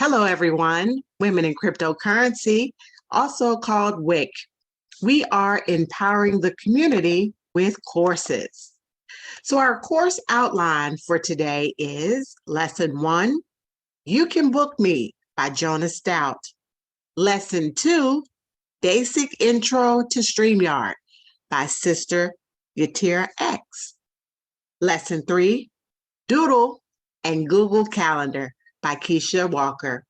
Hello, everyone. Women in Cryptocurrency, also called WIC. We are empowering the community with courses. So, our course outline for today is Lesson 1, You Can Book Me by Jonah Stout. Lesson 2, Basic Intro to StreamYard by Sister Yatira X. Lesson 3, Doodle and Google Calendar by Keisha Walker.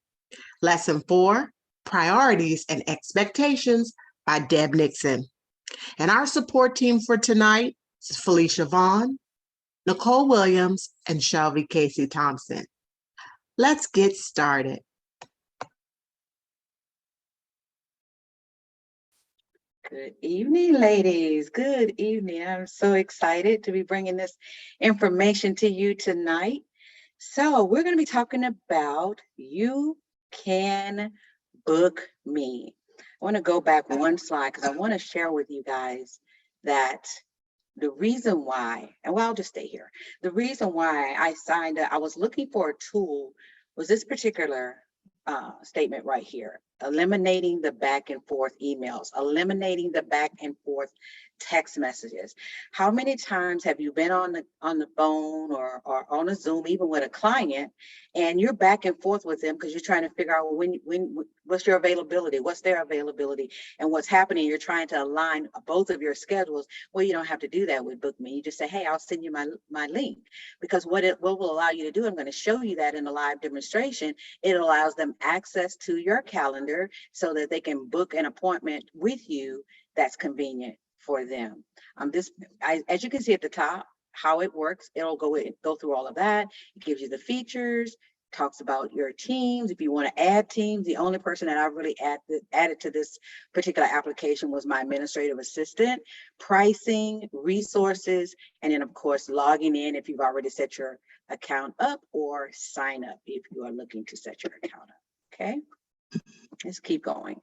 Lesson 4, Priorities and Expectations by Deb Nixon. And our support team for tonight is Felicia Vaughn, Nicole Williams, and Shelby Casey Thompson. Let's get started. Good evening, ladies. Good evening. I'm so excited to be bringing this information to you tonight. So we're going to be talking about You Can Book Me. I want to go back one slide because I want to share with you guys that the reason why, and well, I'll just stay here. The reason why I signed up, I was looking for a tool, was this particular statement right here: eliminating the back and forth emails, eliminating the back and forth text messages. How many times have you been on the phone or on a Zoom, even with a client, and you're back and forth with them because you're trying to figure out when what's your availability, what's their availability, and what's happening? You're trying to align both of your schedules. Well, you don't have to do that with Book Me. You just say, hey, I'll send you my link, because what will allow you to do, I'm going to show you that in a live demonstration. It allows them access to your calendar so that they can book an appointment with you that's convenient for them. As you can see at the top, how it works, it'll go through all of that. It gives you the features, talks about your teams. If you want to add teams, the only person that I really added to this particular application was my administrative assistant, pricing, resources, and then of course logging in if you've already set your account up, or sign up if you are looking to set your account up. Okay, let's keep going.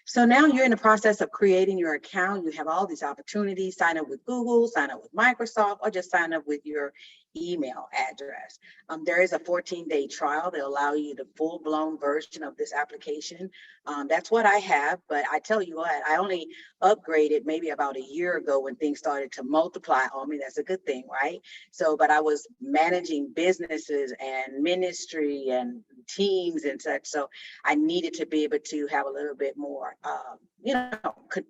So now you're in the process of creating your account. You have all these opportunities: sign up with Google, sign up with Microsoft, or just sign up with your email address. There is a 14-day trial that allow you the full-blown version of this application. That's what I have, but I tell you what, I only upgraded maybe about a year ago when things started to multiply on me. That's a good thing, right? So, but I was managing businesses and ministry and teams and such, so I needed to be able to have a little bit more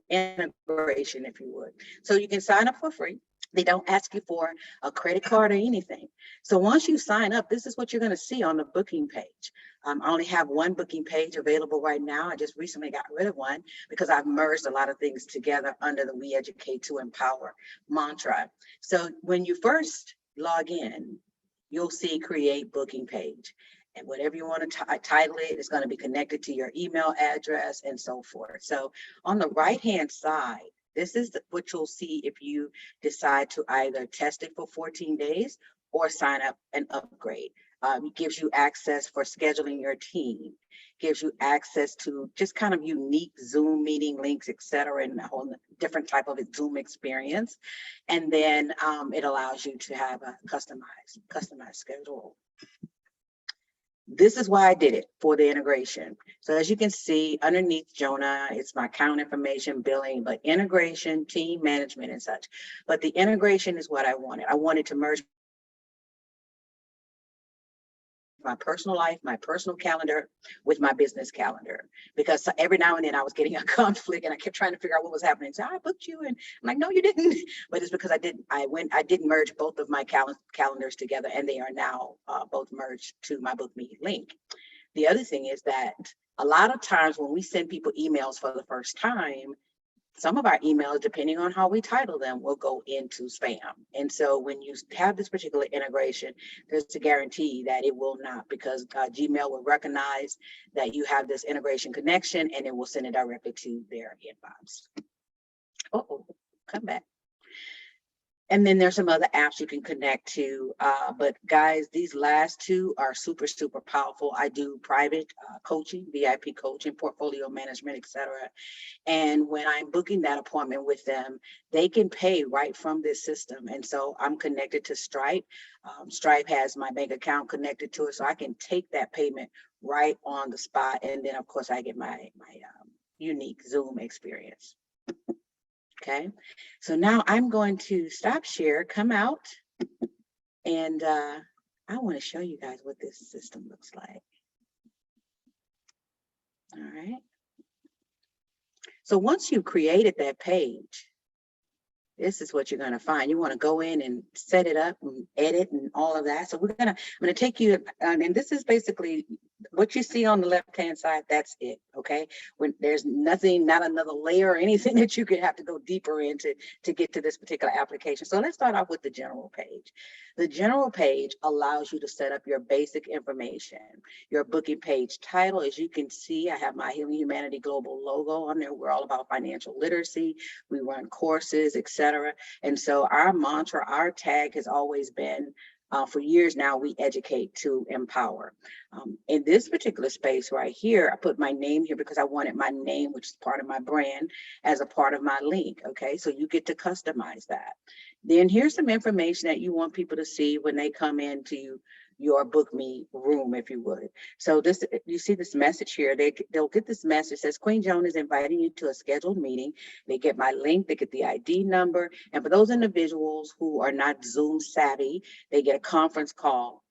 integration, if you would. So you can sign up for free. They don't ask you for a credit card or anything. So once you sign up, this is what you're going to see on the booking page. I only have one booking page available right now. I just recently got rid of one because I've merged a lot of things together under the We Educate to Empower mantra. So when you first log in, you'll see create booking page. And whatever you want to title it is going to be connected to your email address and so forth. So on the right-hand side, this is what you'll see if you decide to either test it for 14 days or sign up and upgrade. It gives you access for scheduling your team, gives you access to just kind of unique Zoom meeting links, et cetera, and a whole different type of Zoom experience. And then it allows you to have a customized schedule. This is why I did it, for the integration. So as you can see underneath Jonah, it's my account information, billing, but integration, team management and such. But the integration is what I wanted. I wanted to merge my personal life, my personal calendar with my business calendar, because every now and then I was getting a conflict and I kept trying to figure out what was happening. So I booked you, and I'm like, no, you didn't. But it's because I did merge both of my calendars together, and they are now both merged to my Book Me link. The other thing is that a lot of times when we send people emails for the first time, some of our emails, depending on how we title them, will go into spam. And so when you have this particular integration, there's a guarantee that it will not, because Gmail will recognize that you have this integration connection and it will send it directly to their inbox. Oh, come back. And then there's some other apps you can connect to. But guys, these last two are super, super powerful. I do private coaching, VIP coaching, portfolio management, etc. And when I'm booking that appointment with them, they can pay right from this system. And so I'm connected to Stripe. Stripe has my bank account connected to it, so I can take that payment right on the spot. And then, of course, I get my unique Zoom experience. Okay, so now I'm going to stop share, come out, and I want to show you guys what this system looks like. All right. So once you've created that page, this is what you're going to find. You want to go in and set it up and edit and all of that. So I'm going to take you, and this is basically what you see on the left-hand side. That's it. Okay. When there's nothing, not another layer or anything that you could have to go deeper into to get to this particular application. So let's start off with the general page. The general page allows you to set up your basic information, your booking page title. As you can see, I have my Healing Humanity Global logo on there. We're all about financial literacy. We run courses, etc. And so our mantra, our tag has always been, for years now, we educate to empower. In this particular space right here, I put my name here because I wanted my name, which is part of my brand, as a part of my link. Okay, so you get to customize that. Then here's some information that you want people to see when they come into your Book Me room, if you would. So this, you see this message here, they'll get this message, says Queen Joan is inviting you to a scheduled meeting. They get my link, they get the ID number. And for those individuals who are not Zoom savvy, they get a conference call,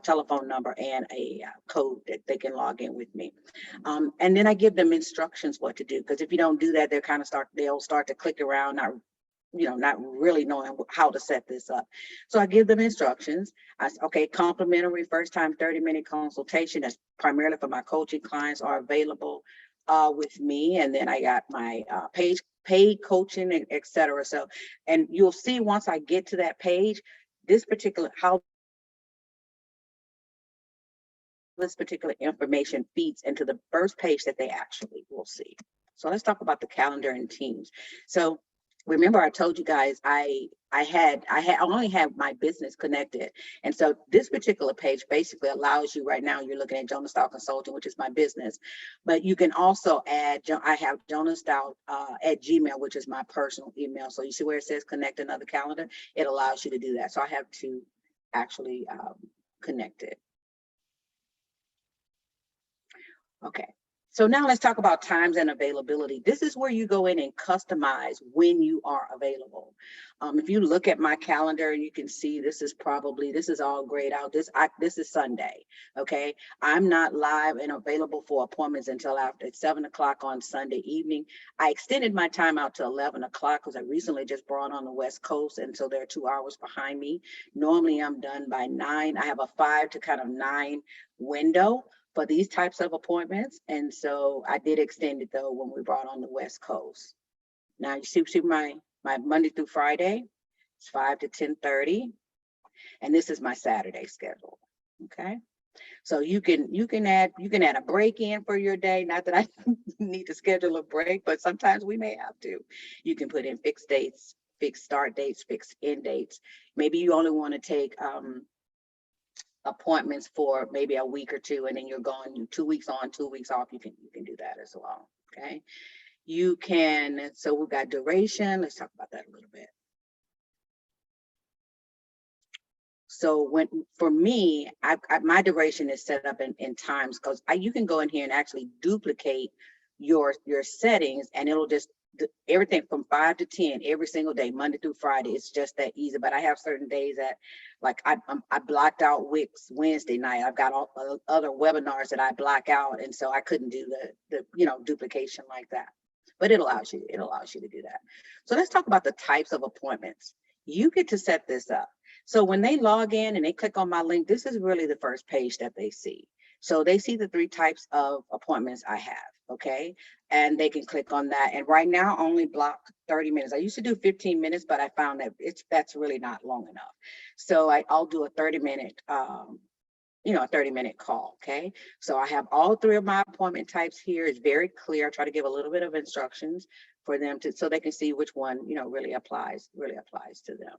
telephone number, and a code that they can log in with me. And then I give them instructions what to do, because if you don't do that, they'll start to click around, not really knowing how to set this up. So I give them instructions. I say, okay, complimentary first time 30-minute consultation. That's primarily for my coaching clients are available with me. And then I got my paid coaching, etc. So, and you'll see once I get to that page, how this particular information feeds into the first page that they actually will see. So let's talk about the calendar and Teams. So remember, I told you guys I only had my business connected. And so this particular page basically allows you, right now you're looking at Jonah Style Consulting, which is my business, but you can also add, I have Jonah Style at Gmail, which is my personal email. So you see where it says connect another calendar, it allows you to do that. So I have to actually connect it. Okay, so now let's talk about times and availability. This is where you go in and customize when you are available. If you look at my calendar, you can see this is all grayed out. This is Sunday, okay? I'm not live and available for appointments until after 7 o'clock on Sunday evening. I extended my time out to 11 o'clock because I recently just brought on the West Coast, and so they're 2 hours behind me. Normally I'm done by 9. I have a 5 to kind of 9 window for these types of appointments. And so I did extend it though when we brought on the West Coast. Now you see my Monday through Friday, it's 5 to 10:30. And this is my Saturday schedule. Okay. So you can add a break in for your day. Not that I need to schedule a break, but sometimes we may have to. You can put in fixed dates, fixed start dates, fixed end dates. Maybe you only want to take appointments for maybe a week or two, and then you're going 2 weeks on, 2 weeks off. You can do that as well. Okay, you can. So we've got duration. Let's talk about that a little bit. So for me, my duration is set up in times, because you can go in here and actually duplicate your settings, and it'll just everything from 5 to 10 every single day, Monday through Friday. It's just that easy. But I have certain days that, like I blocked out Wix Wednesday night. I've got all other webinars that I block out, and so I couldn't do the duplication like that. But it allows you to do that. So let's talk about the types of appointments. You get to set this up. So when they log in and they click on my link, this is really the first page that they see. So they see the 3 types of appointments I have, okay? And they can click on that. And right now, I only block 30 minutes. I used to do 15 minutes, but I found that that's really not long enough. So I'll do a 30-minute, a 30-minute call, okay? So I have all 3 of my appointment types here. It's very clear. I try to give a little bit of instructions for them so they can see which one, really applies to them.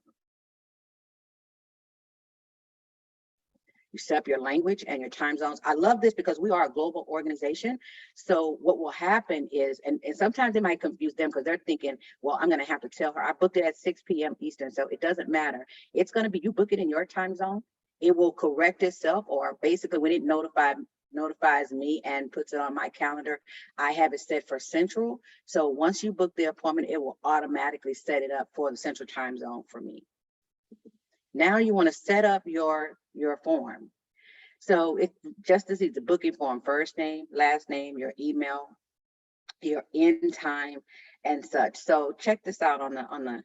You set up your language and your time zones. I love this because we are a global organization. So what will happen is, and sometimes it might confuse them because they're thinking, well, I'm going to have to tell her I booked it at 6 p.m. Eastern. So it doesn't matter. It's going to be, you book it in your time zone. It will correct itself, or basically when it notifies me and puts it on my calendar, I have it set for Central. So once you book the appointment, it will automatically set it up for the Central time zone for me. Now you want to set up your form. So it's just as it's a booking form: first name, last name, your email, your end time, and such. So check this out on the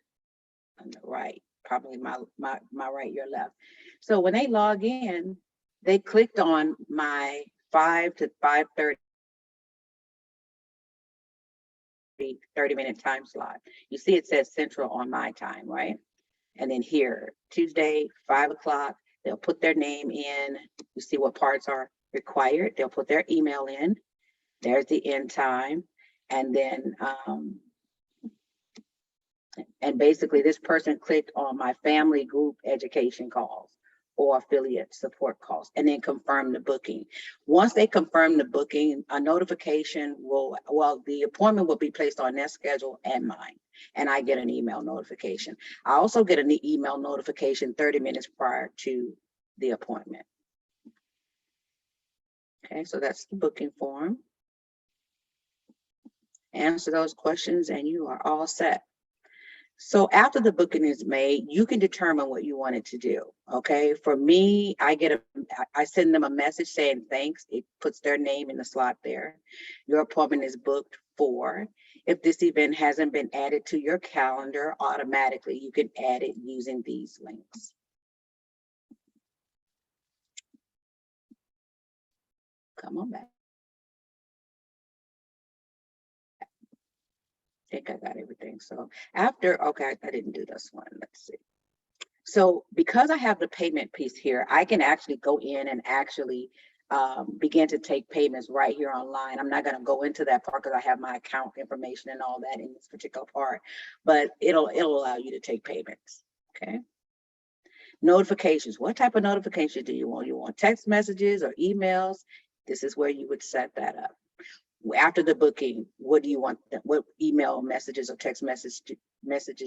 right, probably my right, your left. So when they log in, they clicked on my 5 to 5:30 30-minute time slot. You see it says Central on my time, right? And then here, Tuesday, 5 o'clock, they'll put their name in. You see what parts are required. They'll put their email in. There's the end time. And then, and basically this person clicked on my family group education calls or affiliate support calls, and then confirm the booking. Once they confirm the booking, a notification will, well, the appointment will be placed on their schedule and mine, and I get an email notification. I also get an email notification 30 minutes prior to the appointment. Okay, so that's the booking form. Answer those questions and you are all set. So after the booking is made, you can determine what you want it to do. Okay. For me, I send them a message saying thanks. It puts their name in the slot there. Your appointment is booked for. If this event hasn't been added to your calendar automatically, you can add it using these links. Come on back. I think I got everything. So after, okay, I didn't do this one. Let's see. So because I have the payment piece here, I can actually go in and actually begin to take payments right here online. I'm not going to go into that part because I have my account information and all that in this particular part, but it'll allow you to take payments. Okay. Notifications. What type of notifications do you want? You want text messages or emails? This is where you would set that up. After the booking, what do you want? What email messages or text messages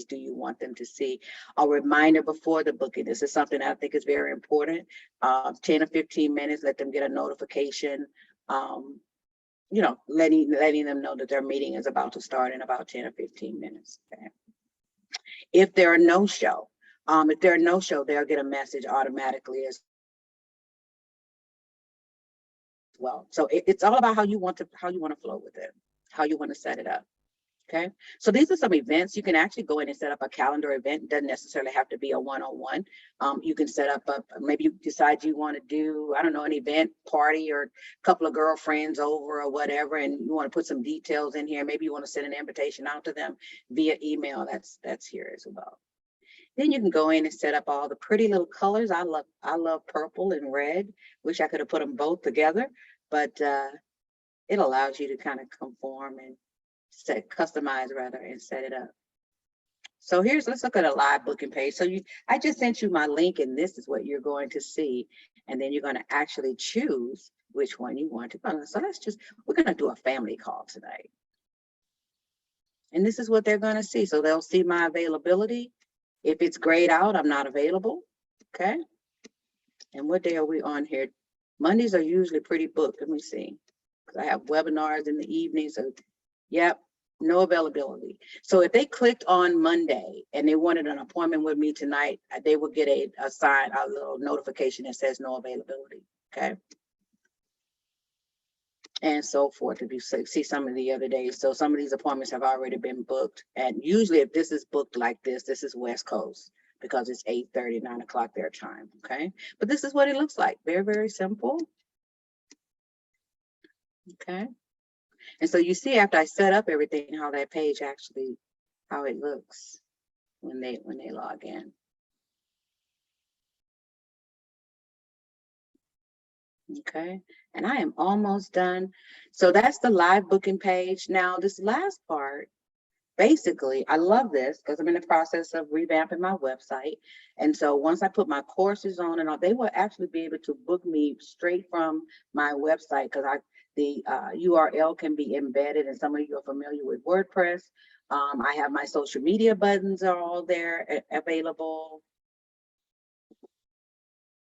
do you want them to see? A reminder before the booking. This is something I think is very important. 10 or 15 minutes, let them get a notification, you know, letting them know that their meeting is about to start in about 10 or 15 minutes. Okay. If they're a no-show, they'll get a message automatically as well. So it's all about how you want to flow with it, how you want to set it up. Okay, so these are some events. You can actually go in and set up a calendar event. It doesn't necessarily have to be a one-on-one. You can set up maybe you decide you want to do, I don't know, an event party or a couple of girlfriends over or whatever, and you want to put some details in here. Maybe you want to send an invitation out to them via email. That's here as well. Then you can go in and set up all the pretty little colors. I love purple and red. Wish I could have put them both together, but it allows you to kind of conform and customize rather and set it up. So let's look at a live booking page. So I just sent you my link, and this is what you're going to see. And then you're going to actually choose which one you want to go. So we're going to do a family call tonight. And this is what they're going to see. So they'll see my availability. If it's grayed out, I'm not available. Okay. And what day are we on here? Mondays are usually pretty booked. Let me see. Because I have webinars in the evening. So, yep, no availability. So if they clicked on Monday and they wanted an appointment with me tonight, they would get a little notification that says no availability. Okay. And so forth, if you see some of the other days. So some of these appointments have already been booked. And usually if this is booked like this is West Coast because it's 8:30, 9 o'clock their time. Okay. But this is what it looks like. Very, very simple. Okay. And so you see after I set up everything, how that page actually, how it looks when they log in. Okay, and I am almost done. So that's the live booking page. Now this last part, basically, I love this because I'm in the process of revamping my website. And so once I put my courses on and all, they will actually be able to book me straight from my website because the URL can be embedded, and some of you are familiar with WordPress. I have my social media buttons are all there available.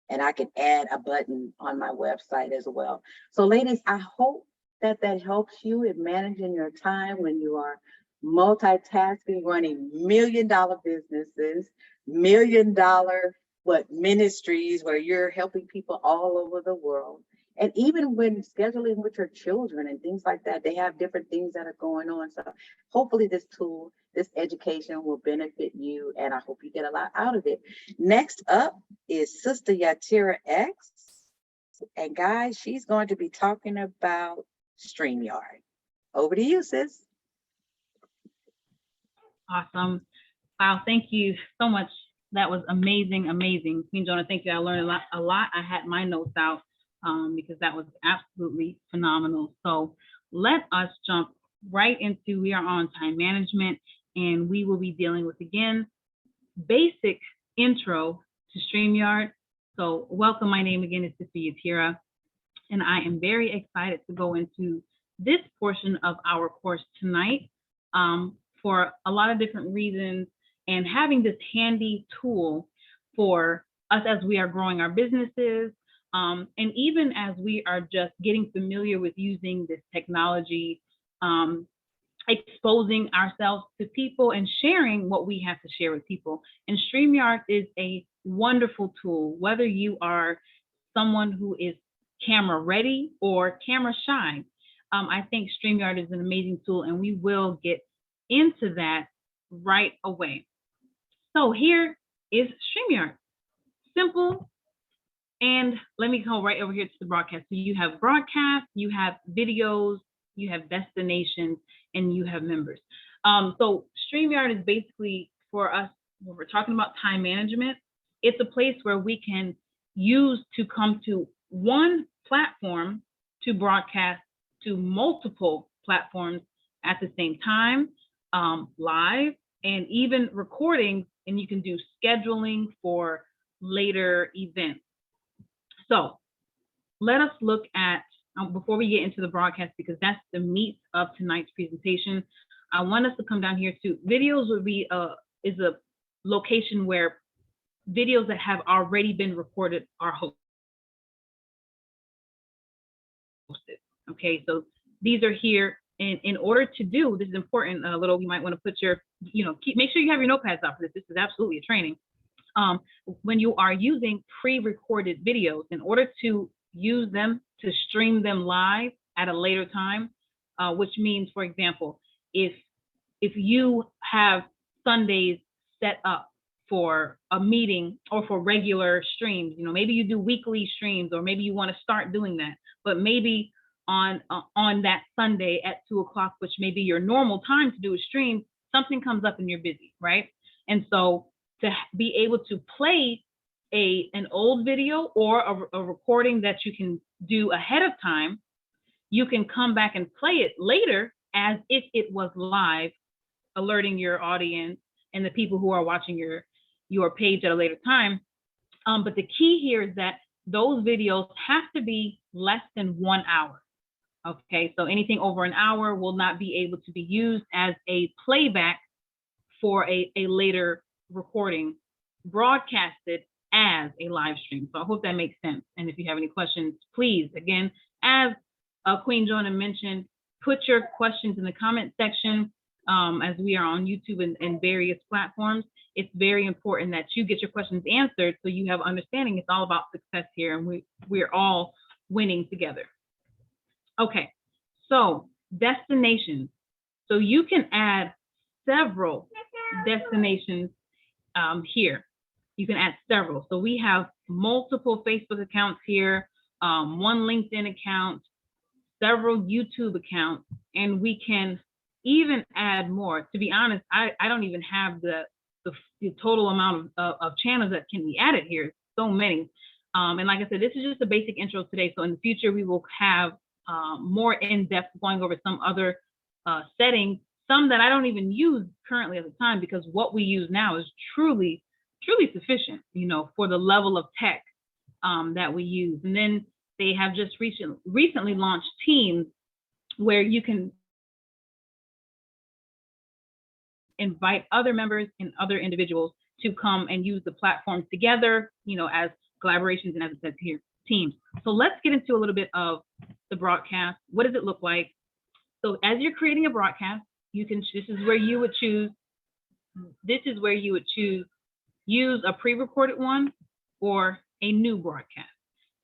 And I can add a button on my website as well. So ladies, I hope that that helps you in managing your time when you are multitasking, running $1 million businesses, $1 million ministries where you're helping people all over the world. And even when scheduling with your children and things like that, they have different things that are going on. So hopefully this tool, this education will benefit you, and I hope you get a lot out of it. Next up is Sister Yatira X. And guys, she's going to be talking about StreamYard. Over to you, sis. Awesome. Wow, thank you so much. That was amazing, amazing. Queen Jonah, thank you. I learned a lot. I had my notes out because that was absolutely phenomenal. So let us jump right into, we are on time management, and we will be dealing with, again, basic intro to StreamYard. So welcome, my name again is Sister Yatira, and I am very excited to go into this portion of our course tonight for a lot of different reasons, and having this handy tool for us as we are growing our businesses, and even as we are just getting familiar with using this technology, exposing ourselves to people and sharing what we have to share with people. And StreamYard is a wonderful tool, whether you are someone who is camera ready or camera shy. I think StreamYard is an amazing tool, and we will get into that right away. So here is StreamYard. Simple. And let me go right over here to the broadcast. So you have broadcast, you have videos, you have destinations, and you have members. So StreamYard is basically, for us, when we're talking about time management, it's a place where we can use to come to one platform to broadcast to multiple platforms at the same time, live, and even recording, and you can do scheduling for later events. So let us look at, before we get into the broadcast, because that's the meat of tonight's presentation, I want us to come down here to videos. Would be is a location where videos that have already been recorded are hosted. Okay, so these are here. And in order to do, this is important, little, you might want to put your, make sure you have your notepads out for this. This is absolutely a training. When you are using pre-recorded videos, in order to use them to stream them live at a later time, which means, for example, if you have Sundays set up for a meeting or for regular streams, maybe you do weekly streams, or maybe you want to start doing that, but maybe on that Sunday at 2 o'clock, which may be your normal time to do a stream, something comes up and you're busy, right? And so to be able to play an old video or a recording that you can do ahead of time, you can come back and play it later as if it was live, alerting your audience and the people who are watching your page at a later time. But the key here is that those videos have to be less than 1 hour. Okay, so anything over an hour will not be able to be used as a playback for a later recording, broadcasted as a live stream. So I hope that makes sense. And if you have any questions, please, again, as Queen Jonah mentioned, put your questions in the comment section. As we are on YouTube and various platforms, it's very important that you get your questions answered so you have understanding. It's all about success here, and we're all winning together. Okay, so destinations. So you can add several destinations here. You can add several. So we have multiple Facebook accounts here, one LinkedIn account, several YouTube accounts, and we can even add more. To be honest, I don't even have the total amount of channels that can be added here. So many. And like I said, this is just a basic intro today. So in the future, we will have more in-depth going over some other settings some that I don't even use currently at the time, because what we use now is truly, truly sufficient, for the level of tech that we use. And then they have just recently launched Teams, where you can invite other members and other individuals to come and use the platform together, as collaborations and, as it says here, teams. So let's get into a little bit of the broadcast. What does it look like? So as you're creating a broadcast, this is where you would choose use a pre-recorded one or a new broadcast.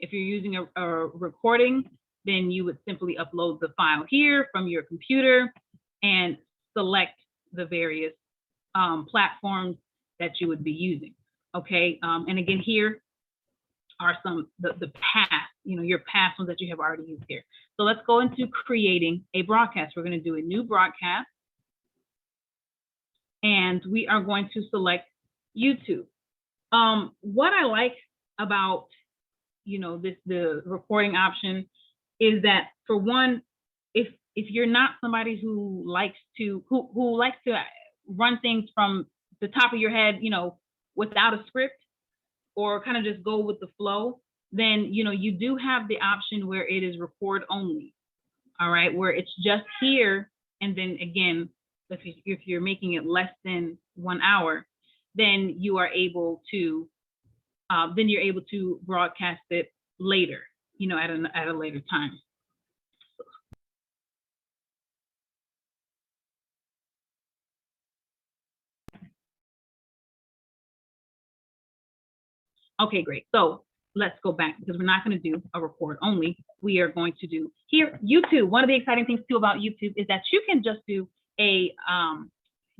If you're using a recording, then you would simply upload the file here from your computer and select the various platforms that you would be using. Okay, and again, here are some the past, your past ones that you have already used here. So let's go into creating a broadcast. We're going to do a new broadcast, and we are going to select YouTube. What I like about the recording option is that, for one, if you're not somebody who likes to run things from the top of your head, without a script, or kind of just go with the flow, then you do have the option where it is record only. All right, where it's just here, and then again, if you're making it less than 1 hour, then you are able to broadcast it later, at a later time. Okay, great. So let's go back, because we're not going to do a record only. We are going to do here YouTube. One of the exciting things too about YouTube is that you can just do a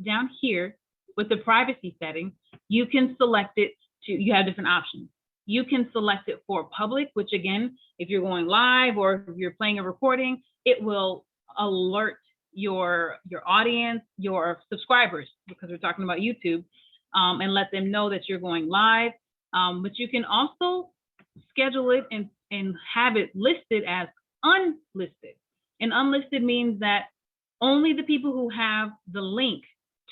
down here with the privacy settings. You can select it you have different options. You can select it for public, which again, if you're going live or if you're playing a recording, it will alert your audience, your subscribers, because we're talking about YouTube, and let them know that you're going live. But you can also schedule it and have it listed as unlisted. And unlisted means that only the people who have the link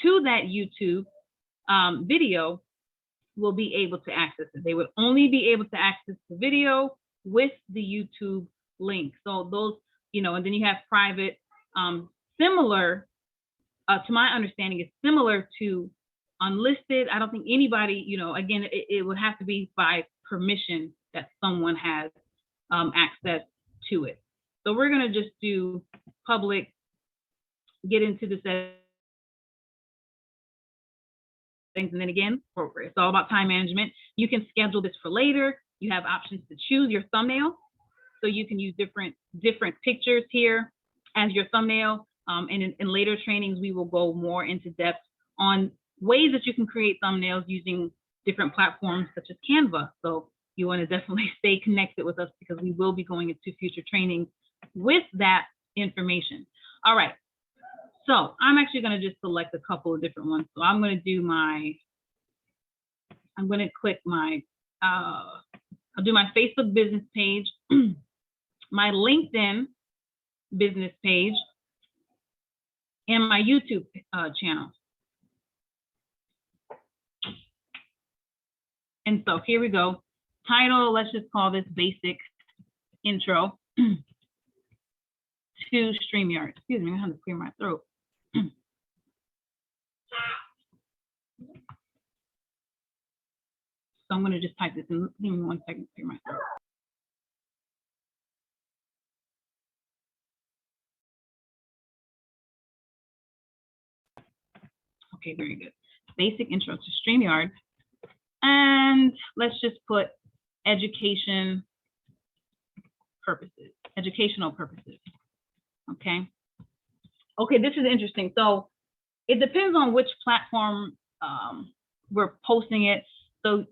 to that YouTube video will be able to access it. They would only be able to access the video with the YouTube link. So those, and then you have private, similar, to my understanding, is similar to unlisted. I don't think anybody, again, it would have to be by permission that someone has access to it. So we're going to just do public, get into the settings, and then again, it's all about time management. You can schedule this for later. You have options to choose your thumbnail, so you can use different pictures here as your thumbnail. And in later trainings, we will go more into depth on ways that you can create thumbnails using different platforms such as Canva. So you want to definitely stay connected with us, because we will be going into future trainings with that information. All right. So I'm actually going to just select a couple of different ones. So I'm going to do click my, I'll do my Facebook business page, my LinkedIn business page, and my YouTube channel. And so here we go. Title, let's just call this basic intro to StreamYard. Excuse me, I have to clear my throat. So I'm going to just type this in. Give me 1 second to clear my throat. Okay, very good. Basic intro to StreamYard. And let's just put educational purposes. Okay. Okay, this is interesting. So it depends on which platform we're posting it. So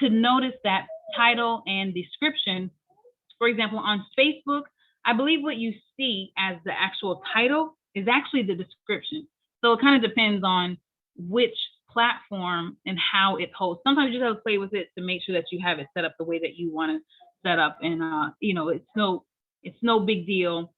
to notice that title and description, for example, on Facebook, I believe what you see as the actual title is actually the description. So it kind of depends on which platform and how it hosts. Sometimes you just have to play with it to make sure that you have it set up the way that you want to set up. And it's no big deal.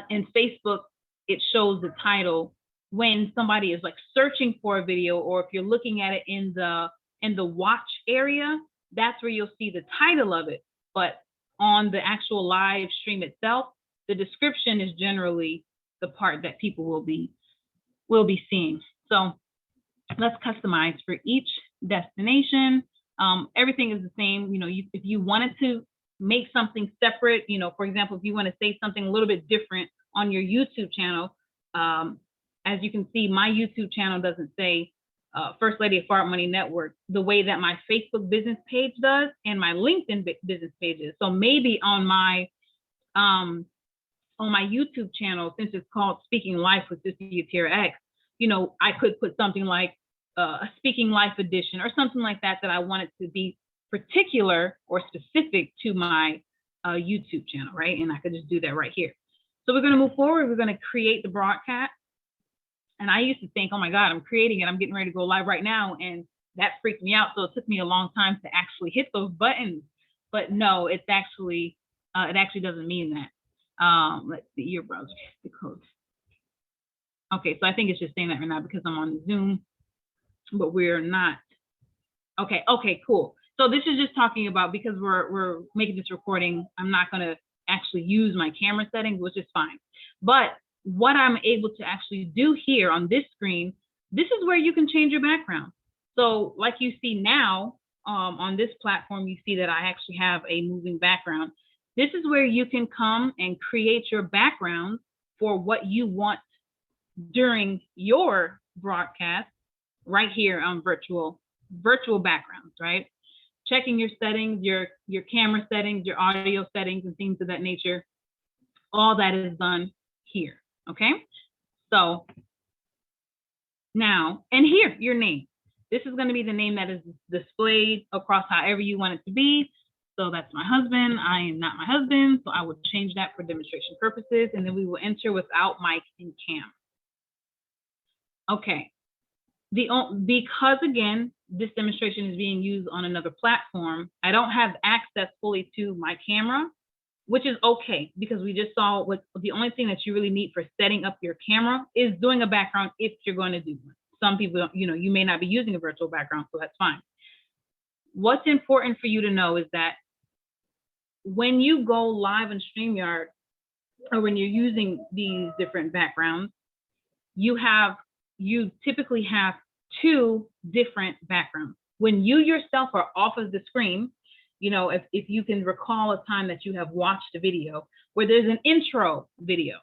In Facebook, it shows the title when somebody is like searching for a video, or if you're looking at it in the watch area, that's where you'll see the title of it. But on the actual live stream itself, the description is generally the part that people will be seeing. So let's customize for each destination. Everything is the same. You know, if you wanted to make something separate, you know, for example, if you want to say something a little bit different on your YouTube channel, as you can see, my YouTube channel doesn't say First Lady of Fart Money Network the way that my Facebook business page does and my LinkedIn business page is. So maybe on my YouTube channel, since it's called Speaking Life with Sister Yatira X, you know, I could put something like a Speaking Life edition or something like that I wanted to be particular or specific to my YouTube channel, right? And I could just do that right here. So we're going to move forward. We're going to create the broadcast. And I used to think, oh my God, I'm creating it. I'm getting ready to go live right now. And that freaked me out. So it took me a long time to actually hit those buttons. But no, it's actually, it actually doesn't mean that. Let's see, your browser, the code. Okay, so I think it's just saying that right now because I'm on Zoom, but we're not. Okay, cool. So this is just talking about, because we're making this recording, I'm not gonna actually use my camera settings, which is fine. But what I'm able to actually do here on this screen, this is where you can change your background. So like you see now, on this platform, you see that I actually have a moving background. This is where you can come and create your background for what you want during your broadcast right here on virtual backgrounds, right? Checking your settings, your camera settings, your audio settings, and things of that nature. All that is done here, okay? So now, and here, your name. This is going to be the name that is displayed across however you want it to be. So that's my husband. I am not my husband, so I will change that for demonstration purposes, and then we will enter without mic and cam. Okay. Because again, this demonstration is being used on another platform, I don't have access fully to my camera, which is okay, because we just saw what the only thing that you really need for setting up your camera is doing a background if you're going to do one. Some people don't, you know, you may not be using a virtual background, so that's fine. What's important for you to know is that when you go live on StreamYard, or when you're using these different backgrounds, you typically have two different backgrounds. When you yourself are off of the screen, you know, if you can recall a time that you have watched a video where there's an intro video,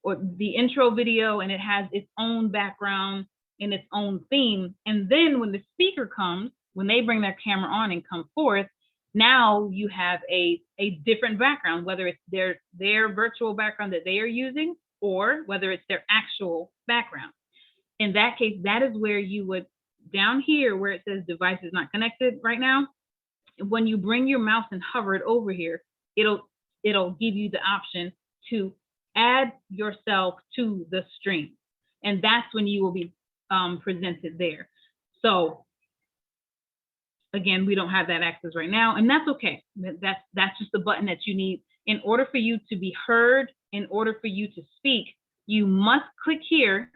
or the intro video, and it has its own background and its own theme. And then when the speaker comes, when they bring their camera on and come forth, now you have a different background, whether it's their virtual background that they are using, or whether it's their actual background. In that case, that is where you would, down here where it says device is not connected right now, when you bring your mouse and hover it over here, it'll give you the option to add yourself to the stream. And that's when you will be presented there. So again, we don't have that access right now, and that's okay. That's just the button that you need. In order for you to be heard, in order for you to speak, you must click here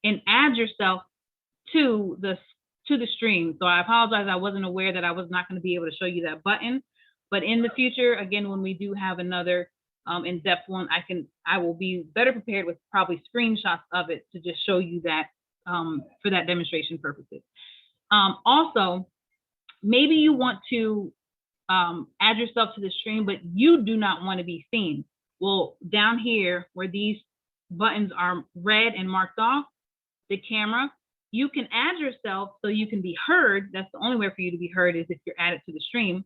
and add yourself to the stream. So I apologize, I wasn't aware that I was not going to be able to show you that button. But in the future, again, when we do have another in-depth one, I will be better prepared with probably screenshots of it to just show you that for that demonstration purposes. Also, maybe you want to add yourself to the stream, but you do not want to be seen. Well, down here where these buttons are red and marked off, the camera, you can add yourself so you can be heard. That's the only way for you to be heard is if you're added to the stream,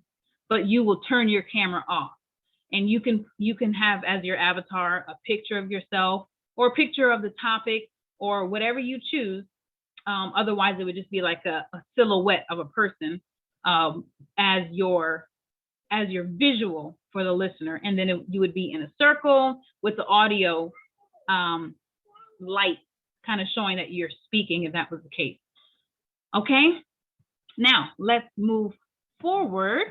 but you will turn your camera off. And you can have as your avatar a picture of yourself or a picture of the topic or whatever you choose. Otherwise, it would just be like a silhouette of a person as your visual for the listener. And then you would be in a circle with the audio light kind of showing that you're speaking, if that was the case. Okay, now let's move forward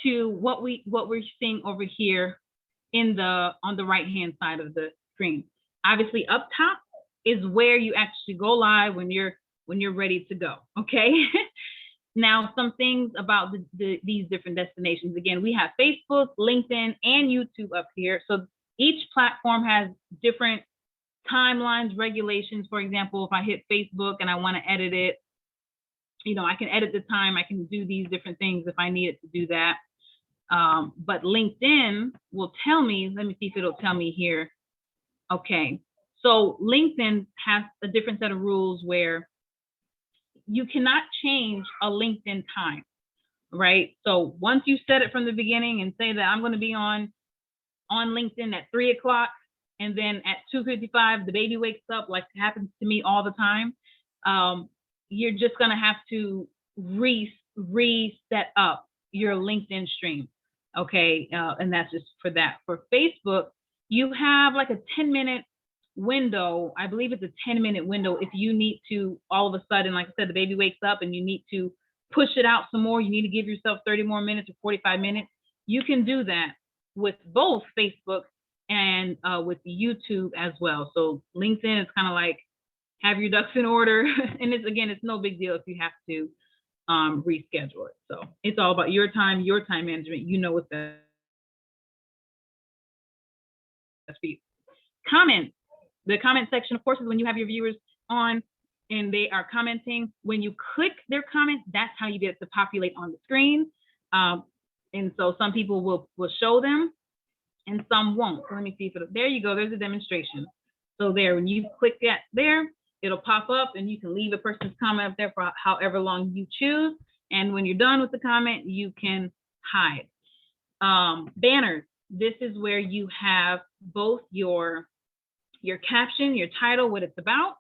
to what we're seeing over here on the right hand side of the screen. Obviously, up top is where you actually go live when you're ready to go. Okay. Now, some things about these different destinations. Again, we have Facebook, LinkedIn, and YouTube up here. So each platform has different timelines, regulations. For example, if I hit Facebook and I want to edit it, I can edit the time. I can do these different things if I needed to do that. But LinkedIn will tell me, let me see if it'll tell me here. Okay. So LinkedIn has a different set of rules where you cannot change a LinkedIn time, right? So once you set it from the beginning and say that I'm going to be on LinkedIn at 3 o'clock, and then at 2:55, the baby wakes up, like it happens to me all the time, you're just going to have to reset up your LinkedIn stream. Okay. And that's just for that. For Facebook, you have like a 10-minute window. I believe it's a 10-minute window. If you need to, all of a sudden, like I said, the baby wakes up and you need to push it out some more, you need to give yourself 30 more minutes or 45 minutes. You can do that with both Facebook and with YouTube as well. So LinkedIn is kind of like, have your ducks in order. And it's no big deal if you have to reschedule it. So it's all about your time management. You know what's best for you. Comments. The comment section, of course, is when you have your viewers on and they are commenting. When you click their comments, that's how you get it to populate on the screen. And so some people will show them and some won't. So let me see if there you go. There's a demonstration. So there, when you click that there, it'll pop up and you can leave a person's comment up there for however long you choose. And when you're done with the comment, you can hide. Banners. This is where you have both your caption, your title, what it's about.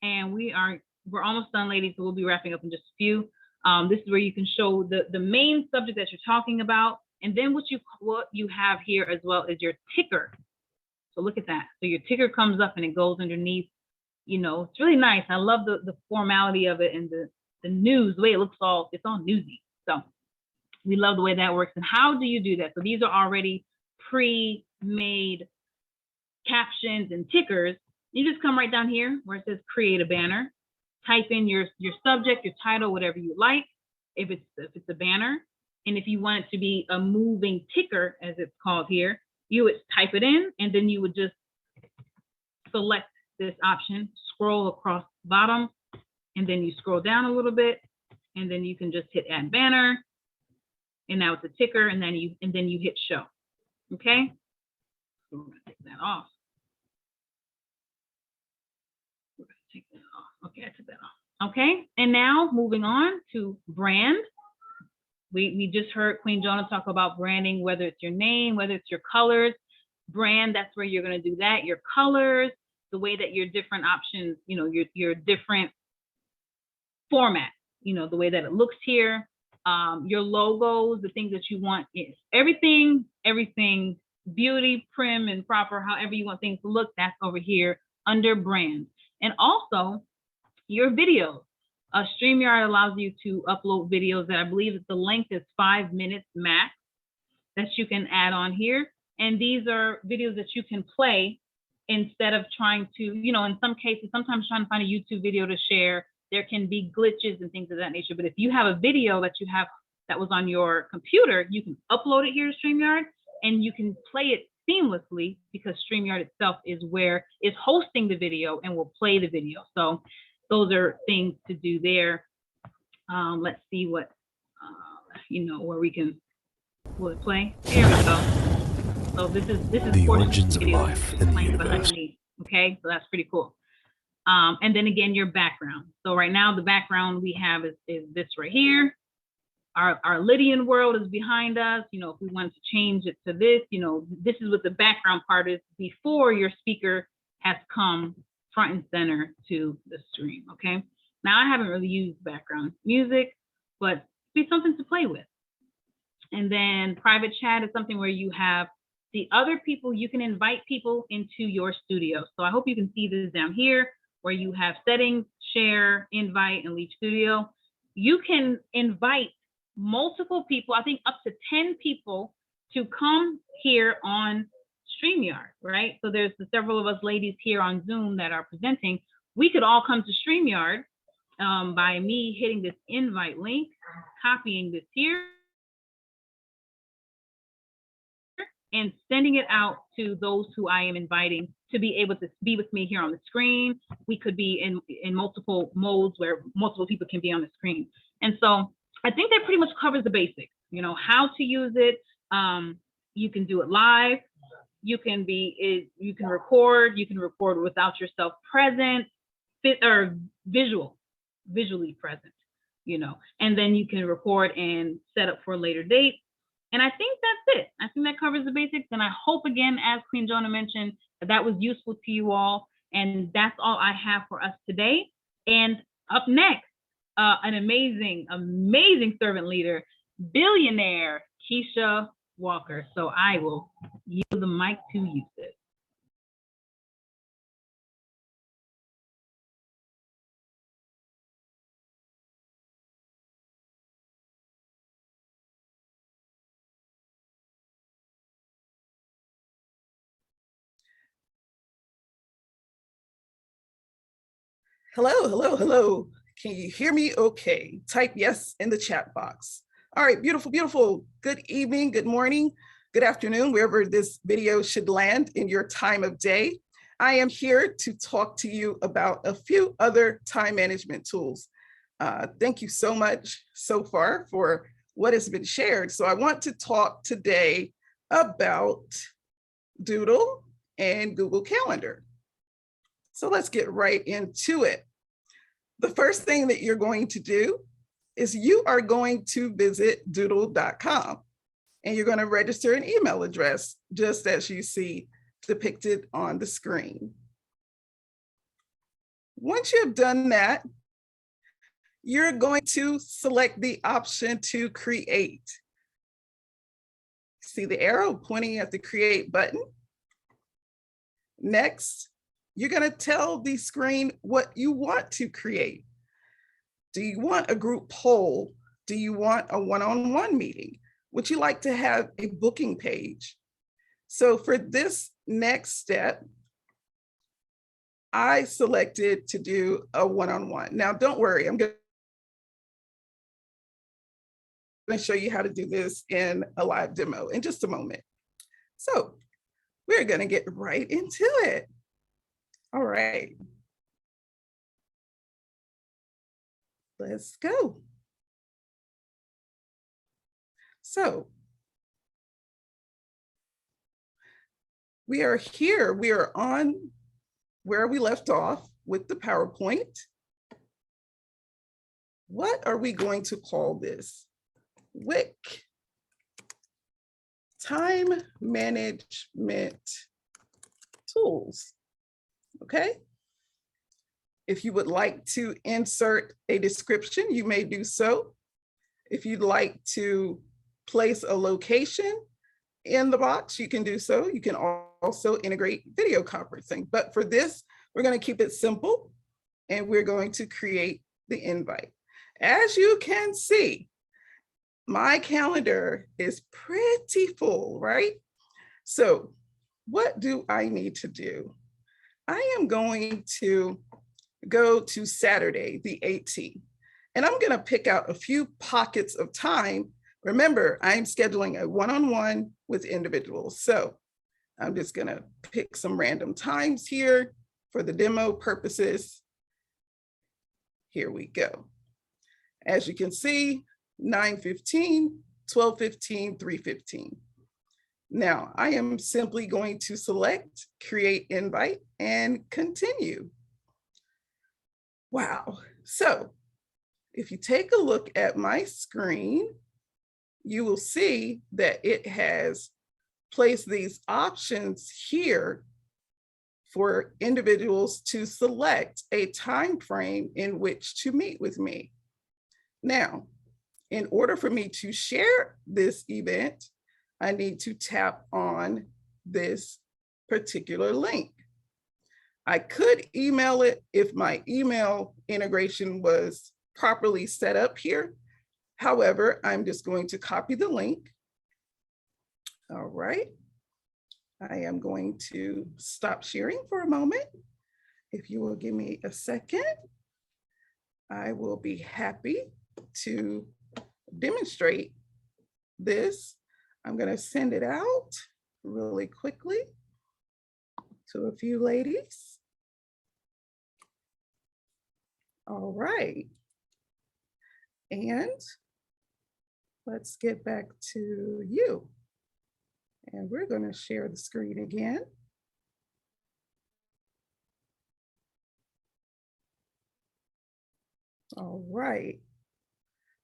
And we're almost done, ladies, so we'll be wrapping up in just a few. This is where you can show the main subject that you're talking about. And then what you have here as well is your ticker. So look at that. So your ticker comes up and it goes underneath. It's really nice. I love the formality of it and the news, the way it looks it's all newsy. So we love the way that works. And how do you do that? So these are already pre-made captions and tickers. You just come right down here where it says create a banner, type in your subject, your title, whatever you like, if it's a banner. And if you want it to be a moving ticker, as it's called here, you would type it in and then you would just select this option, scroll across the bottom, and then you scroll down a little bit, and then you can just hit add banner. And now it's a ticker, and then you hit show. Okay? So we're gonna take that off. Okay, I took that off. Okay, and now moving on to brand. We just heard Queen Jonah talk about branding, whether it's your name, whether it's your colors. Brand, that's where you're going to do that. Your colors, the way that your different options, your different format, the way that it looks here, your logos, the things that you want, everything beauty, prim, and proper, however you want things to look, that's over here under brand. And also your videos. StreamYard allows you to upload videos that I believe that the length is 5 minutes max that you can add on here. And these are videos that you can play instead of trying to, in some cases, sometimes trying to find a YouTube video to share, there can be glitches and things of that nature. But if you have a video that you have that was on your computer, you can upload it here to StreamYard and you can play it seamlessly because StreamYard itself is hosting the video and will play the video. So those are things to do there. Let's see what, where we can, will it play? There we go. So this is the origins of life in the universe. Okay, so that's pretty cool. And then again, your background. So right now the background we have is this right here. Our Lydian world is behind us. If we wanted to change it to this, this is what the background part is before your speaker has come front and center to the stream. Okay. Now I haven't really used background music, but be something to play with. And then private chat is something where you have the other people, you can invite people into your studio. So I hope you can see this down here where you have settings, share, invite, and leave studio. You can invite multiple people, I think up to 10 people to come here on StreamYard, right? So there's several of us ladies here on Zoom that are presenting. We could all come to StreamYard by me hitting this invite link, copying this here, and sending it out to those who I am inviting to be able to be with me here on the screen. We could be in multiple modes where multiple people can be on the screen. And so I think that pretty much covers the basics, you know, how to use it. You can do it live. You can record without yourself present, or visually present, you know, and then you can record and set up for a later date. And I think that's it. I think that covers the basics. And I hope, again, as Queen Jonah mentioned, that was useful to you all. And that's all I have for us today. And up next, an amazing, amazing servant leader, billionaire Keisha Walker. So I will yield the mic to you, sis. Hello, hello, hello. Can you hear me okay? Type yes in the chat box. All right, beautiful, beautiful. Good evening, good morning, good afternoon, wherever this video should land in your time of day. I am here to talk to you about a few other time management tools. Thank you so much so far for what has been shared. So I want to talk today about Doodle and Google Calendar. So let's get right into it. The first thing that you're going to do is you are going to visit doodle.com and you're going to register an email address just as you see depicted on the screen. Once you have done that, you're going to select the option to create. See the arrow pointing at the create button? Next, you're going to tell the screen what you want to create. Do you want a group poll? Do you want a one-on-one meeting? Would you like to have a booking page? So for this next step, I selected to do a one-on-one. Now, don't worry, I'm going to show you how to do this in a live demo in just a moment. So we're going to get right into it. All right. Let's go. So we are here. We are on where we left off with the PowerPoint. What are we going to call this? WIC, Time Management Tools. Okay. If you would like to insert a description, you may do so. If you'd like to place a location in the box, you can do so. You can also integrate video conferencing. But for this, we're going to keep it simple and we're going to create the invite. As you can see, my calendar is pretty full, right? So what do I need to do? I am going to go to Saturday, the 18th, and I'm going to pick out a few pockets of time. Remember, I'm scheduling a one-on-one with individuals. So I'm just going to pick some random times here for the demo purposes. Here we go. As you can see, 9:15, 12:15, 3:15. Now, I am simply going to select create invite and continue. Wow. So if you take a look at my screen, you will see that it has placed these options here for individuals to select a time frame in which to meet with me. Now, in order for me to share this event, I need to tap on this particular link. I could email it if my email integration was properly set up here. However, I'm just going to copy the link. All right. I am going to stop sharing for a moment. If you will give me a second, I will be happy to demonstrate this. I'm going to send it out really quickly to a few ladies. All right. And let's get back to you. And we're going to share the screen again. All right.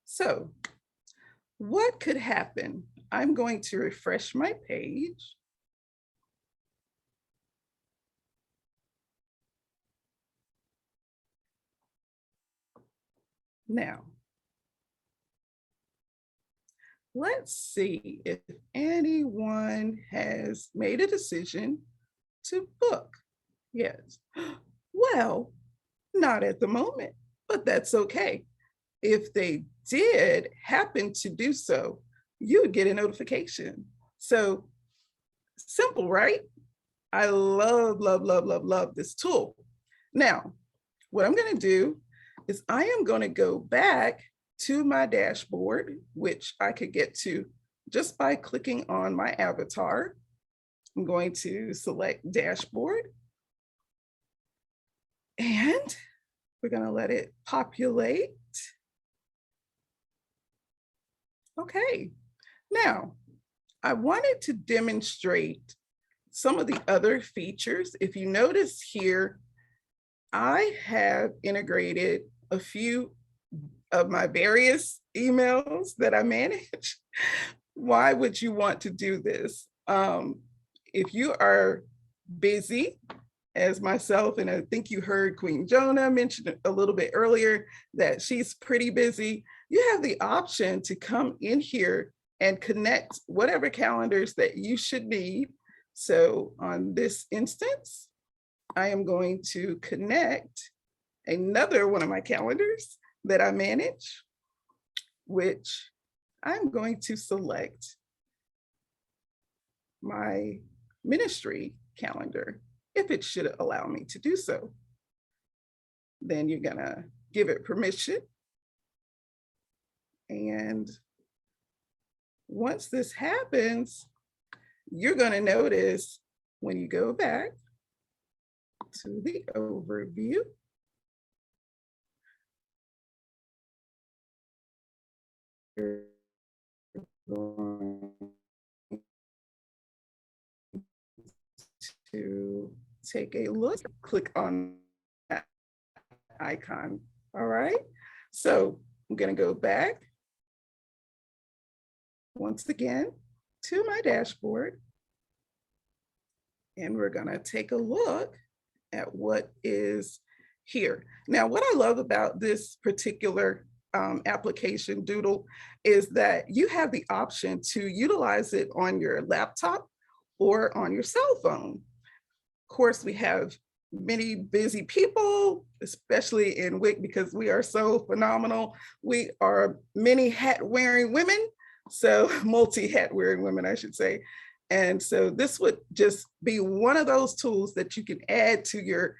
So what could happen? I'm going to refresh my page. Now, let's see if anyone has made a decision to book. Yes. Well, not at the moment, but that's okay. If they did happen to do so, you would get a notification. So simple, right? I love this tool. Now, what I'm going to do is I am going to go back to my dashboard, which I could get to just by clicking on my avatar. I'm going to select dashboard and we're going to let it populate. Okay, now I wanted to demonstrate some of the other features. If you notice here, I have integrated a few of my various emails that I manage. Why would you want to do this? If you are busy, as myself, and I think you heard Queen Jonah mention a little bit earlier that she's pretty busy, you have the option to come in here and connect whatever calendars that you should need. So on this instance, I am going to connect another one of my calendars that I manage, which I'm going to select my ministry calendar, if it should allow me to do so. Then you're gonna give it permission. And once this happens, you're gonna notice when you go back to the overview, you're going to take a look, click on that icon. All right, so I'm going to go back once again to my dashboard, and we're going to take a look at what is here. Now, what I love about this particular application, Doodle, is that you have the option to utilize it on your laptop or on your cell phone. Of course, we have many busy people, especially in WIC, because we are so phenomenal. We are many hat wearing women, so multi hat wearing women, I should say. And so this would just be one of those tools that you can add to your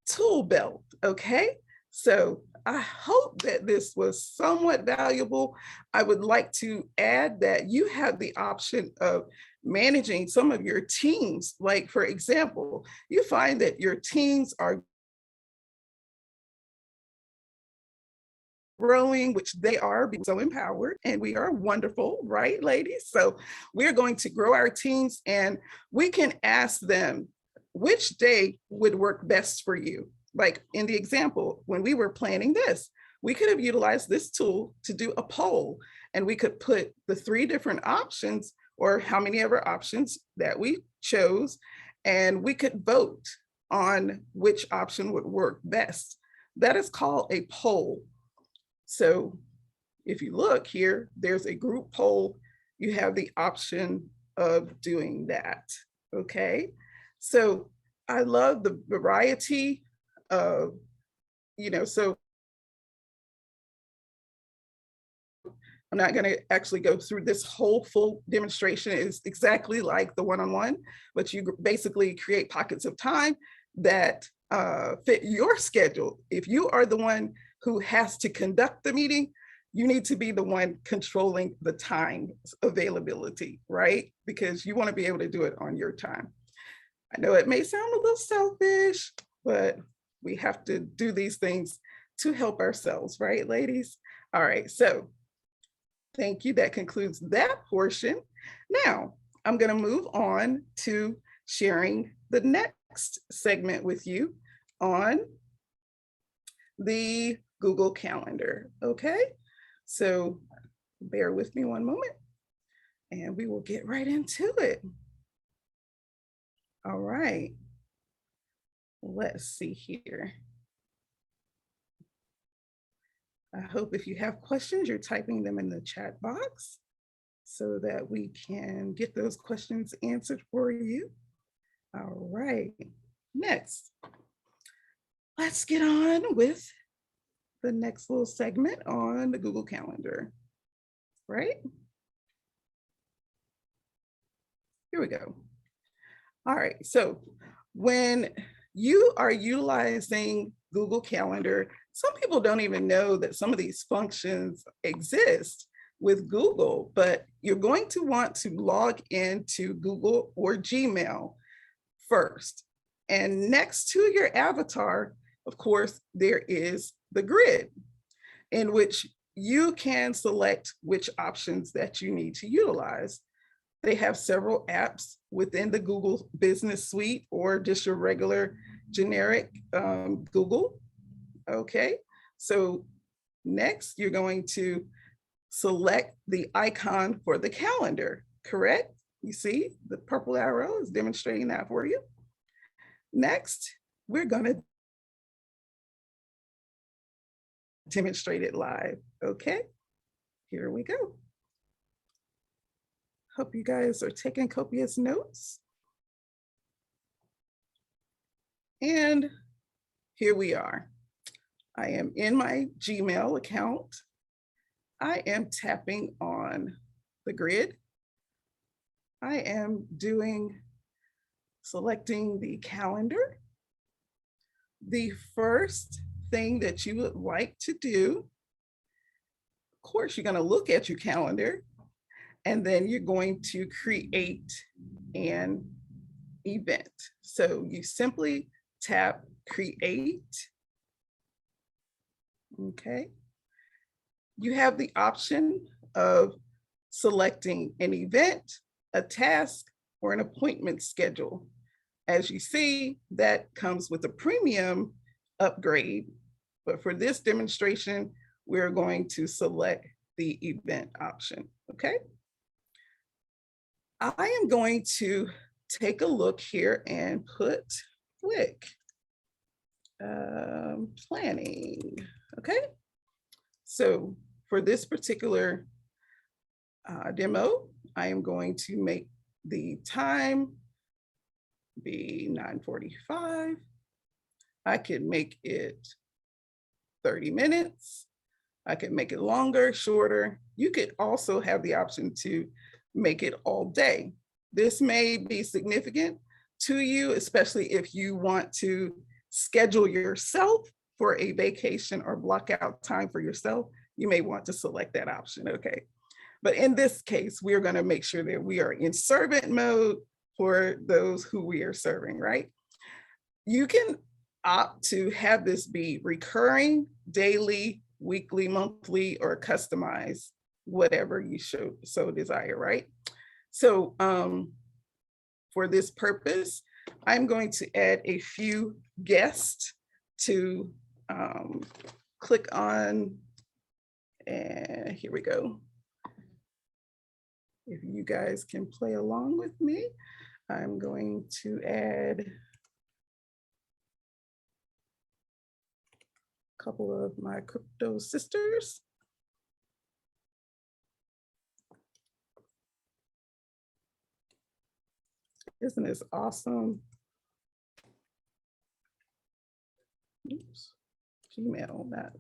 tool belt, okay? So I hope that this was somewhat valuable. I would like to add that you have the option of managing some of your teams. Like, for example, you find that your teams are growing, which they are, being so empowered, and we are wonderful, right, ladies? So we're going to grow our teams, and we can ask them which day would work best for you. Like in the example, when we were planning this, we could have utilized this tool to do a poll, and we could put the 3 different options or how many ever options that we chose, and we could vote on which option would work best. That is called a poll. So if you look here, there's a group poll. You have the option of doing that, okay? So I love the variety of, so I'm not going to actually go through this whole full demonstration. It's exactly like the one-on-one, but you basically create pockets of time that fit your schedule. If you are the one who has to conduct the meeting, you need to be the one controlling the time availability, right? Because you want to be able to do it on your time. I know it may sound a little selfish, but we have to do these things to help ourselves, right, ladies? All right, so thank you. That concludes that portion. Now, I'm going to move on to sharing the next segment with you on the Google Calendar. Okay, so bear with me one moment and we will get right into it. All right, let's see here. I hope if you have questions, you're typing them in the chat box so that we can get those questions answered for you. All right, next, let's get on with the next little segment on the Google Calendar, right? Here we go. All right, so when you are utilizing Google Calendar, some people don't even know that some of these functions exist with Google, but you're going to want to log into Google or Gmail first. And next to your avatar, of course, there is the grid in which you can select which options that you need to utilize. They have several apps within the Google Business Suite or just your regular generic Google. Okay, so next you're going to select the icon for the calendar, correct? You see the purple arrow is demonstrating that for you. Next, we're going to demonstrate it live. Okay, here we go. Hope you guys are taking copious notes. And here we are. I am in my Gmail account. I am tapping on the grid. I am selecting the calendar. The first thing that you would like to do, of course, you're going to look at your calendar and then you're going to create an event. So you simply tap create. Okay. You have the option of selecting an event, a task, or an appointment schedule. As you see, that comes with a premium upgrade. But for this demonstration, we're going to select the event option. Okay. I am going to take a look here and put click planning. Okay. So for this particular demo, I am going to make the time be 9:45. I can make it 30 minutes. I can make it longer, shorter. You could also have the option to make it all day. This may be significant to you, especially if you want to schedule yourself for a vacation or block out time for yourself. You may want to select that option, okay? But in this case, we're going to make sure that we are in servant mode for those who we are serving, right? You can opt to have this be recurring, daily, weekly, monthly, or customized, whatever you so desire, right? So for this purpose, I'm going to add a few guests to click on, and here we go. If you guys can play along with me, I'm going to add a couple of my crypto sisters. Isn't this awesome? Oops, Gmail, that.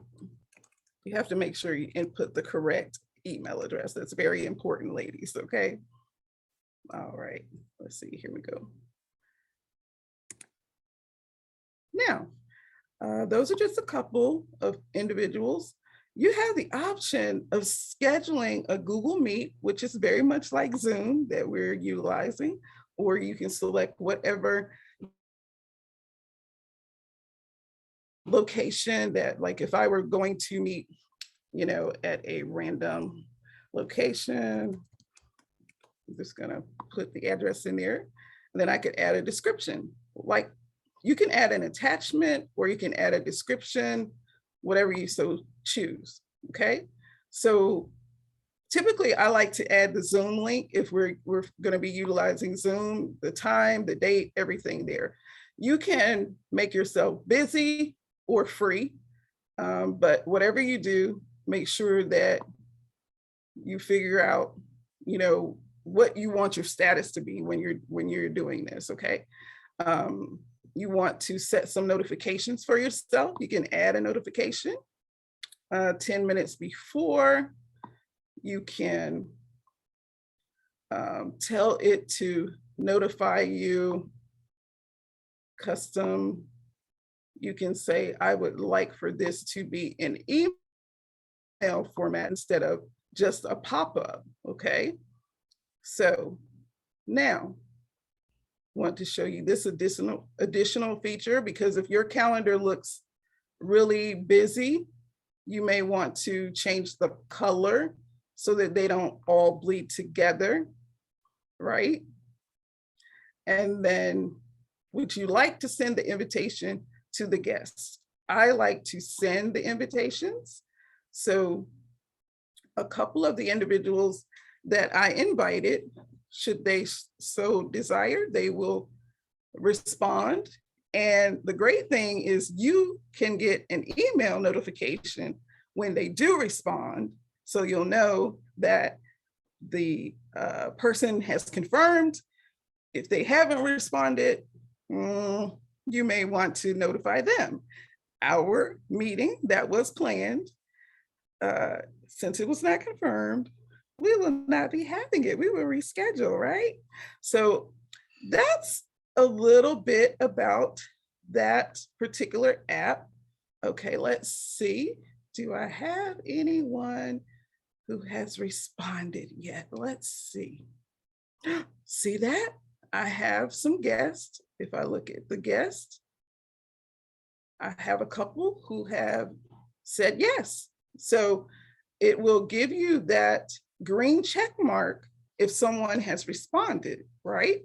You have to make sure you input the correct email address. That's very important, ladies, okay? All right, let's see, here we go. Now, those are just a couple of individuals. You have the option of scheduling a Google Meet, which is very much like Zoom that we're utilizing, or you can select whatever location that, like if I were going to meet, you know, at a random location, I'm just gonna put the address in there, and then I could add a description. Like you can add an attachment or you can add a description, whatever you so choose, okay? So typically I like to add the Zoom link if we're gonna be utilizing Zoom, the time, the date, everything there. You can make yourself busy or free, but whatever you do, make sure that you figure out, you know, what you want your status to be when you're doing this, okay? You want to set some notifications for yourself. You can add a notification 10 minutes before. You can tell it to notify you custom. You can say, I would like for this to be an email format instead of just a pop-up, okay? So now, want to show you this additional feature, because if your calendar looks really busy, you may want to change the color so that they don't all bleed together, right? And then would you like to send the invitation to the guests? I like to send the invitations. So a couple of the individuals that I invited, should they so desire, they will respond. And the great thing is you can get an email notification when they do respond. So you'll know that the person has confirmed. If they haven't responded, you may want to notify them. Our meeting that was planned, since it was not confirmed, we will not be having it. We will reschedule, right? So that's a little bit about that particular app. Okay, let's see. Do I have anyone who has responded yet? Let's see. See that? I have some guests. If I look at the guests, I have a couple who have said yes. So it will give you that green check mark if someone has responded, right?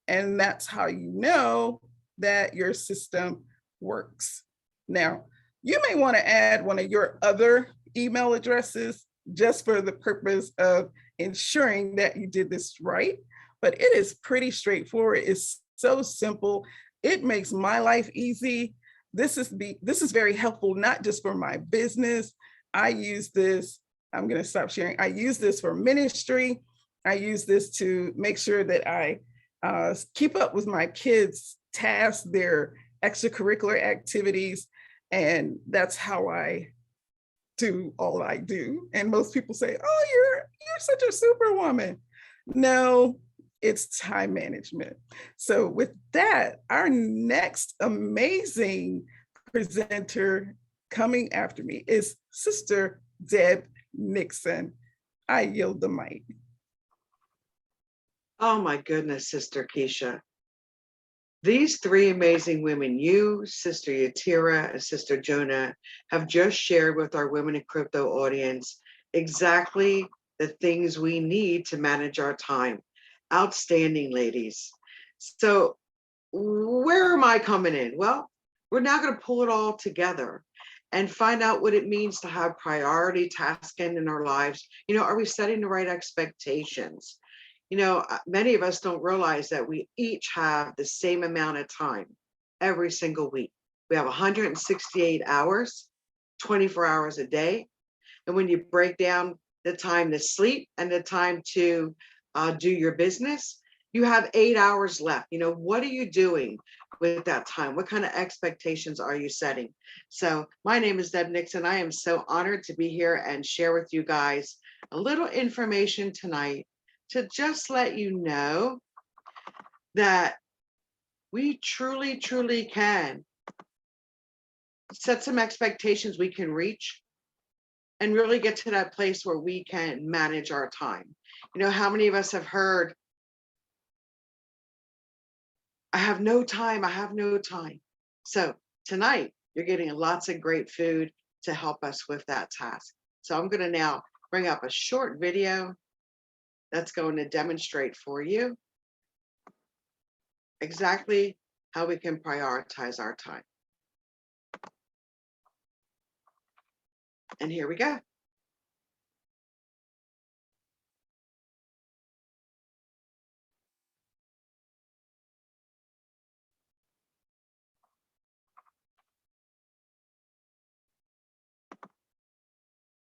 And that's how you know that your system works. Now, you may want to add one of your other email addresses just for the purpose of ensuring that you did this right, but it is pretty straightforward. It's so simple. It makes my life easy. This is very helpful, not just for my business. I use this, I'm going to stop sharing. I use this for ministry. I use this to make sure that I keep up with my kids' tasks, their extracurricular activities, and that's how I do all I do. And most people say, oh, you're such a superwoman. No, it's time management. So with that, our next amazing presenter coming after me is Sister Deb Nixon. I yield the mic. Oh my goodness, Sister Keisha. These three amazing women, you, Sister Yatira, and Sister Jonah, have just shared with our Women in Crypto audience exactly the things we need to manage our time. Outstanding, ladies. So where am I coming in? Well, we're now going to pull it all together and find out what it means to have priority tasking in our lives. You know, are we setting the right expectations? You know, many of us don't realize that we each have the same amount of time every single week. We have 168 hours, 24 hours a day. And when you break down the time to sleep and the time to do your business, you have 8 hours left. You know, what are you doing with that time? What kind of expectations are you setting? So my name is Deb Nixon. I am so honored to be here and share with you guys a little information tonight to just let you know that we truly, truly can set some expectations we can reach and really get to that place where we can manage our time. You know, how many of us have heard, I have no time, I have no time. So tonight, you're getting lots of great food to help us with that task. So I'm going to now bring up a short video that's going to demonstrate for you exactly how we can prioritize our time. And here we go.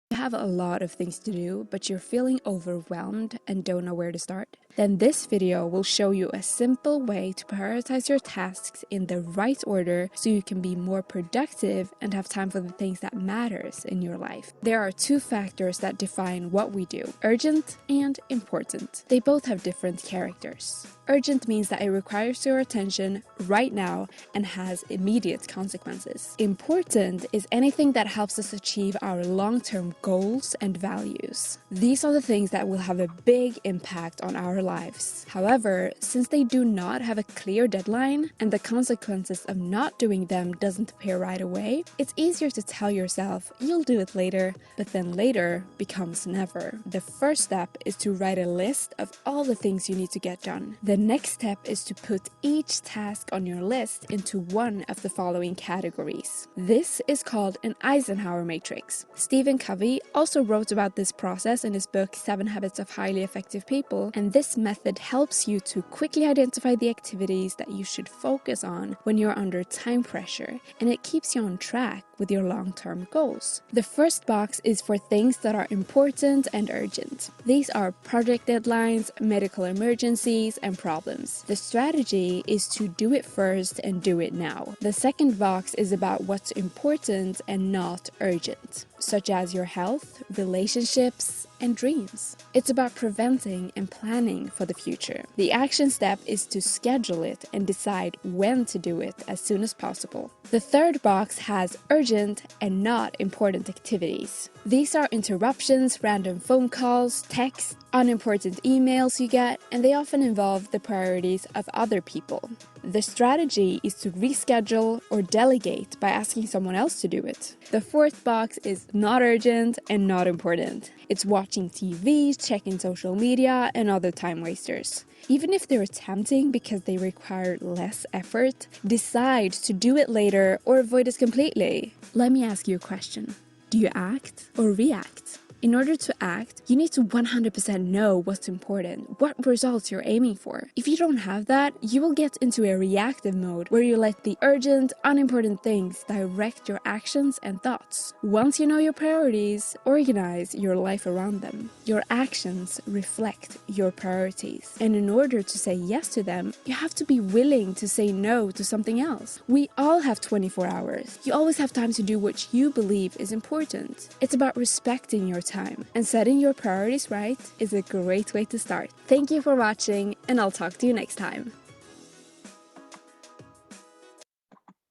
You have a lot of things to do, but you're feeling overwhelmed and don't know where to start? Then this video will show you a simple way to prioritize your tasks in the right order so you can be more productive and have time for the things that matters in your life. There are two factors that define what we do: urgent and important. They both have different characters. Urgent means that it requires your attention right now and has immediate consequences. Important is anything that helps us achieve our long-term goals and values. These are the things that will have a big impact on our lives. However, since they do not have a clear deadline and the consequences of not doing them doesn't appear right away, it's easier to tell yourself you'll do it later, but then later becomes never. The first step is to write a list of all the things you need to get done. The next step is to put each task on your list into one of the following categories. This is called an Eisenhower matrix. Stephen Covey also wrote about this process in his book 7 Habits of Highly Effective People, and this method helps you to quickly identify the activities that you should focus on when you're under time pressure, and it keeps you on track with your long-term goals. The first box is for things that are important and urgent. These are project deadlines, medical emergencies, and problems. The strategy is to do it first and do it now. The second box is about what's important and not urgent, such as your health, relationships, and dreams. It's about preventing and planning for the future. The action step is to schedule it and decide when to do it as soon as possible. The third box has urgent and not important activities. These are interruptions, random phone calls, texts, unimportant emails you get, and they often involve the priorities of other people. The strategy is to reschedule or delegate by asking someone else to do it. The fourth box is not urgent and not important. It's watching TV, checking social media, and other time wasters. Even if they're tempting because they require less effort, decide to do it later or avoid it completely. Let me ask you a question. Do you act or react? In order to act, you need to 100% know what's important, what results you're aiming for. If you don't have that, you will get into a reactive mode where you let the urgent, unimportant things direct your actions and thoughts. Once you know your priorities, organize your life around them. Your actions reflect your priorities. And in order to say yes to them, you have to be willing to say no to something else. We all have 24 hours. You always have time to do what you believe is important. It's about respecting your time, and setting your priorities right is a great way to start. Thank you for watching, and I'll talk to you next time.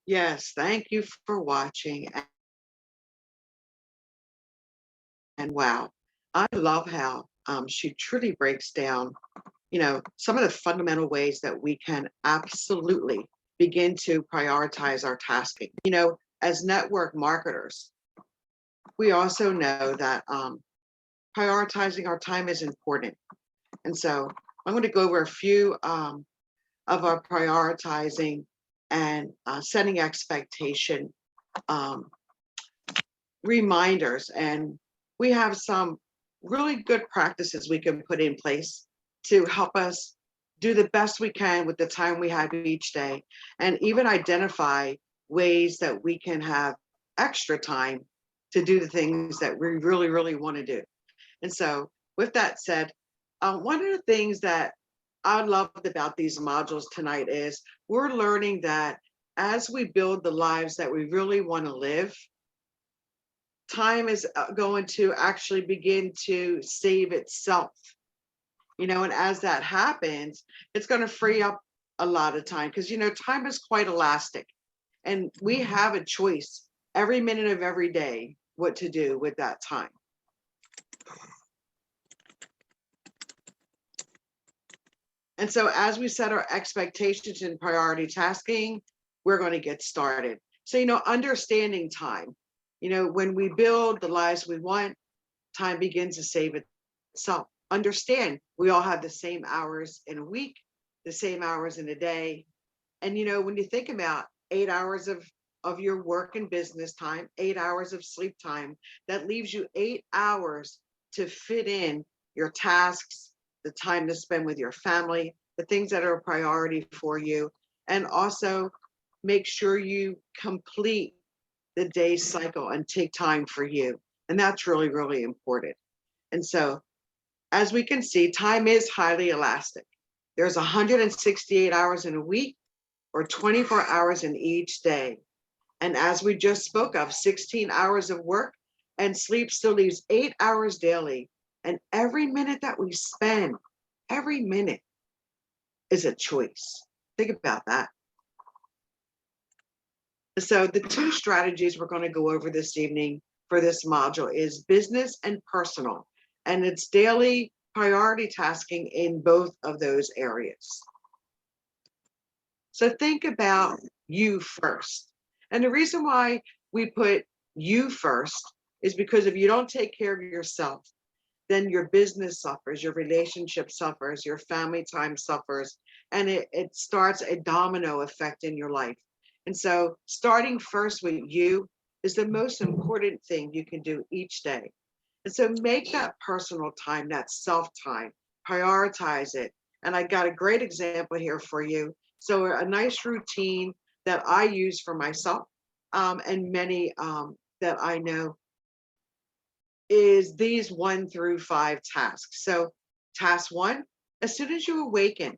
Yes, thank you for watching. And wow, I love how she truly breaks down, you know, some of the fundamental ways that we can absolutely begin to prioritize our tasking. You know, as network marketers, we also know that prioritizing our time is important. And so I'm going to go over a few of our prioritizing and setting expectation reminders. And we have some really good practices we can put in place to help us do the best we can with the time we have each day, and even identify ways that we can have extra time to do the things that we really, really want to do. And so with that said, one of the things that I loved about these modules tonight is we're learning that as we build the lives that we really want to live, time is going to actually begin to save itself. And as that happens, it's going to free up a lot of time, because time is quite elastic, and we have a choice every minute of every day what to do with that time. And so as we set our expectations in priority tasking, we're going to get started. So, understanding time, when we build the lives we want, time begins to save itself. Understand we all have the same hours in a week, the same hours in a day. And, when you think about 8 hours of your work and business time, 8 hours of sleep time, that leaves you 8 hours to fit in your tasks, the time to spend with your family, the things that are a priority for you, and also make sure you complete the day cycle and take time for you. And that's really, really important. And so, as we can see, time is highly elastic. There's 168 hours in a week, or 24 hours in each day. And as we just spoke of, 16 hours of work and sleep still leaves 8 hours daily. And every minute that we spend, every minute is a choice. Think about that. So the two strategies we're going to go over this evening for this module is business and personal, and it's daily priority tasking in both of those areas. So think about you first. And the reason why we put you first is because if you don't take care of yourself, then your business suffers, your relationship suffers, your family time suffers, and it starts a domino effect in your life. And so starting first with you is the most important thing you can do each day. And so make that personal time, that self time, prioritize it. And I got a great example here for you. So a nice routine that I use for myself, and many that I know, is these 1 through 5 tasks. So task 1, as soon as you awaken,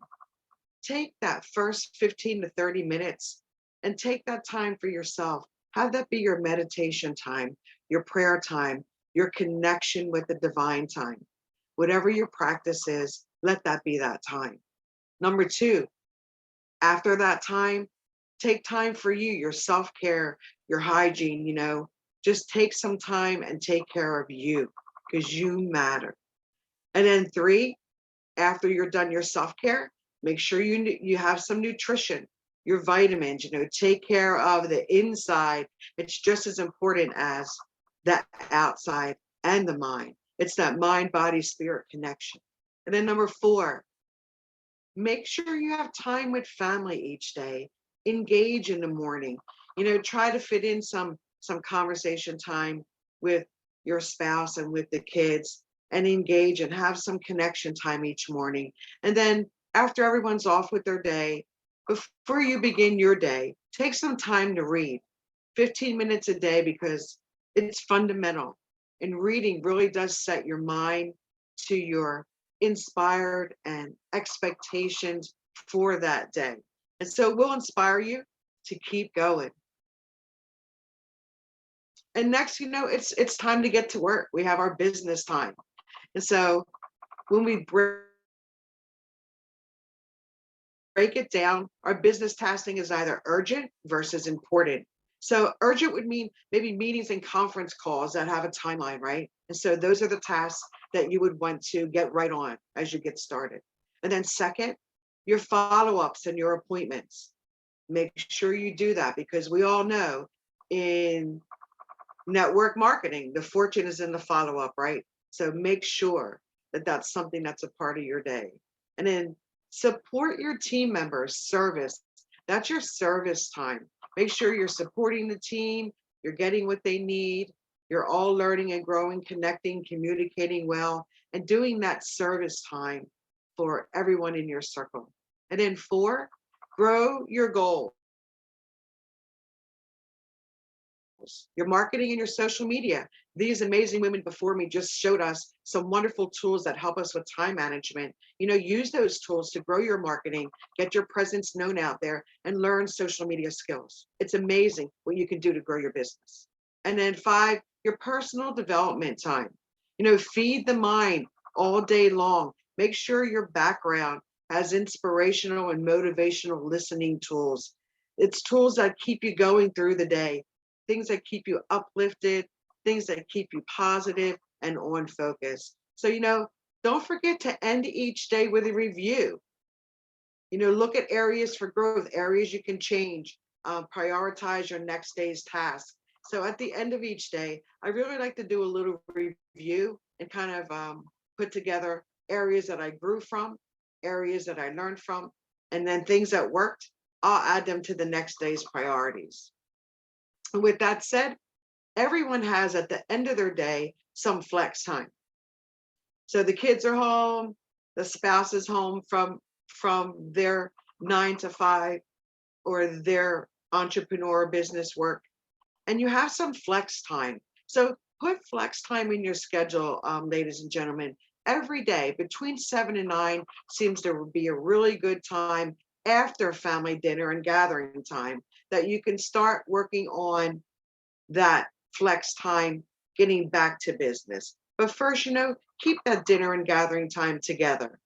take that first 15 to 30 minutes and take that time for yourself. Have that be your meditation time, your prayer time, your connection with the divine time. Whatever your practice is, let that be that time. Number 2, after that time, take time for you, your self-care, your hygiene, just take some time and take care of you, because you matter. And then 3, after you're done your self-care, make sure you have some nutrition, your vitamins, take care of the inside. It's just as important as that outside and the mind. It's that mind, body, spirit connection. And then number 4, make sure you have time with family each day. Engage in the morning. Try to fit in some conversation time with your spouse and with the kids, and engage and have some connection time each morning. And then after everyone's off with their day, before you begin your day, take some time to read 15 minutes a day, because it's fundamental. And reading really does set your mind to your inspired and expectations for that day. And so we'll inspire you to keep going. And next, it's time to get to work. We have our business time. And so when we break it down, our business tasking is either urgent versus important. So urgent would mean maybe meetings and conference calls that have a timeline, right? And so those are the tasks that you would want to get right on as you get started. And then second, your follow-ups and your appointments. Make sure you do that, because we all know in network marketing, the fortune is in the follow-up, right? So make sure that that's something that's a part of your day. And then support your team members. Service, that's your service time. Make sure you're supporting the team, you're getting what they need, you're all learning and growing, connecting, communicating well, and doing that service time for everyone in your circle. And then 4, grow your goals. Your marketing and your social media. These amazing women before me just showed us some wonderful tools that help us with time management. Use those tools to grow your marketing, get your presence known out there, and learn social media skills. It's amazing what you can do to grow your business. And then 5, your personal development time. Feed the mind all day long. Make sure your background has inspirational and motivational listening tools. It's tools that keep you going through the day, things that keep you uplifted, things that keep you positive and on focus. So, don't forget to end each day with a review. Look at areas for growth, areas you can change, prioritize your next day's task. So at the end of each day, I really like to do a little review and kind of put together areas that I grew from, areas that I learned from, and then things that worked, I'll add them to the next day's priorities. And with that said, everyone has at the end of their day some flex time. So the kids are home, the spouse is home from their 9 to 5 or their entrepreneur business work, and you have some flex time. So put flex time in your schedule, ladies and gentlemen. Every day between 7 and 9 seems to be a really good time after family dinner and gathering time that you can start working on that flex time, getting back to business. But first, keep that dinner and gathering time together.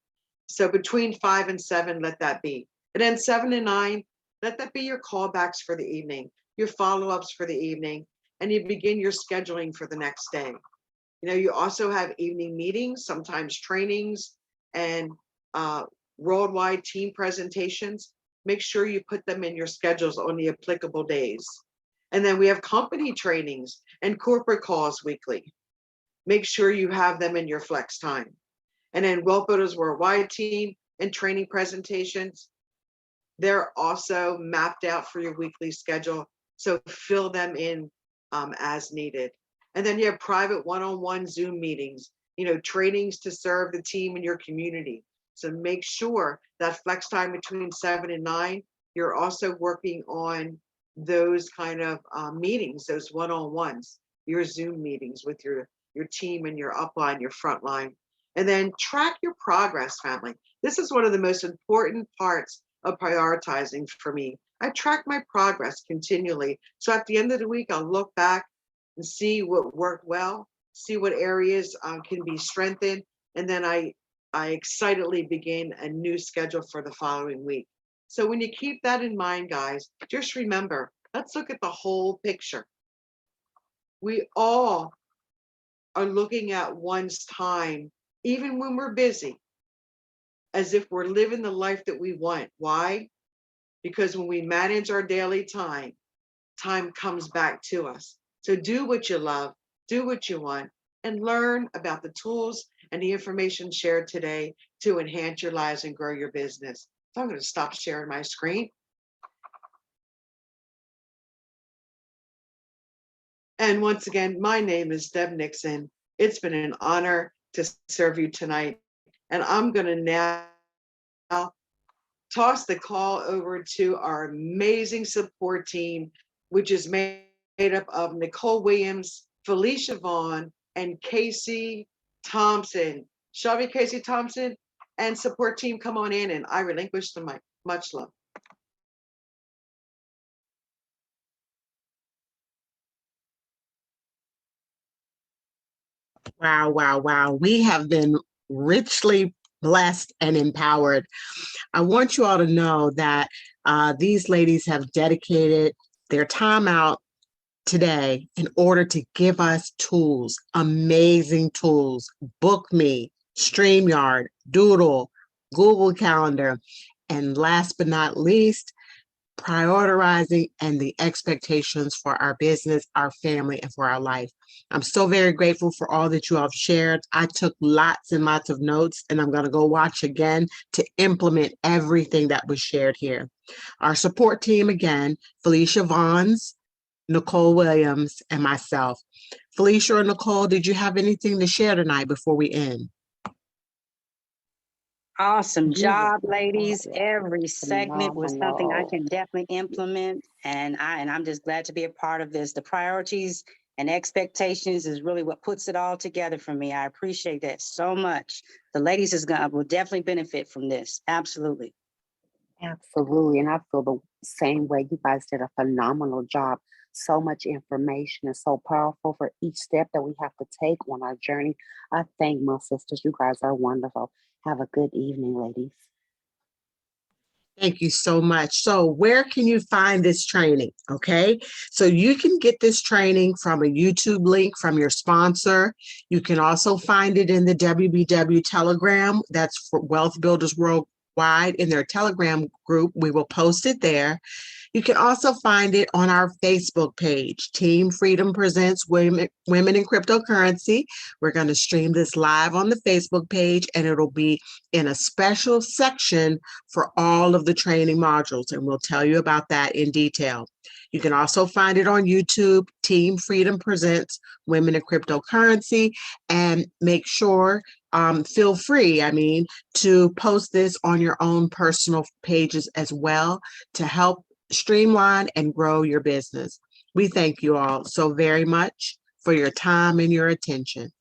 So between 5 and 7, let that be. And then 7 and 9, let that be your callbacks for the evening, your follow-ups for the evening, and you begin your scheduling for the next day. You also have evening meetings, sometimes trainings, and worldwide team presentations. Make sure you put them in your schedules on the applicable days. And then we have company trainings and corporate calls weekly. Make sure you have them in your flex time. And then Wealth Builders Worldwide team and training presentations, they're also mapped out for your weekly schedule. So fill them in as needed. And then you have private one-on-one Zoom meetings, trainings to serve the team in your community. So make sure that flex time between 7 and 9, you're also working on those kind of meetings, those one-on-ones, your Zoom meetings with your team and your upline, your frontline. And then track your progress, family. This is one of the most important parts of prioritizing for me. I track my progress continually. So at the end of the week, I'll look back and see what worked well, see what areas can be strengthened. And then I excitedly begin a new schedule for the following week. So when you keep that in mind, guys, just remember, let's look at the whole picture. We all are looking at one's time, even when we're busy, as if we're living the life that we want. Why? Because when we manage our daily time, time comes back to us. So do what you love, do what you want, and learn about the tools and the information shared today to enhance your lives and grow your business. So I'm going to stop sharing my screen. And once again, my name is Deb Nixon. It's been an honor to serve you tonight. And I'm going to now toss the call over to our amazing support team, which is made up of Nicole Williams, Felicia Vaughn, and Casey Thompson. Shelby, Casey Thompson, and support team, come on in, and I relinquish the mic. Much love. Wow, wow, wow. We have been richly blessed and empowered. I want you all to know that these ladies have dedicated their time out today in order to give us tools, amazing tools. BookMe, StreamYard, Doodle, Google Calendar, and last but not least, prioritizing and the expectations for our business, our family, and for our life. I'm so very grateful for all that you have shared. I took lots and lots of notes, and I'm going to go watch again to implement everything that was shared here. Our support team again, Felicia Vaughns, Nicole Williams, and myself. Felicia or Nicole, did you have anything to share tonight before we end? Awesome job, ladies. Every segment was something I can definitely implement, and I'm just glad to be a part of this. The priorities and expectations is really what puts it all together for me. I appreciate that so much. The ladies will definitely benefit from this. Absolutely. Absolutely. And I feel the same way. You guys did a phenomenal job So much information and so powerful for each step that we have to take on our journey. I thank my sisters. You guys are wonderful. Have a good evening, ladies. Thank you so much. So where can you find this training? Okay, so you can get this training from a YouTube link from your sponsor. You can also find it in the WBW Telegram. That's for Wealth Builders Worldwide in their Telegram group. We will post it there. You can also find it on our Facebook page, Team Freedom Presents Women in Cryptocurrency. We're going to stream this live on the Facebook page, and it'll be in a special section for all of the training modules, and we'll tell you about that in detail. You can also find it on YouTube, Team Freedom Presents Women in Cryptocurrency, and make sure, feel free, to post this on your own personal pages as well to help streamline and grow your business. We thank you all so very much for your time and your attention.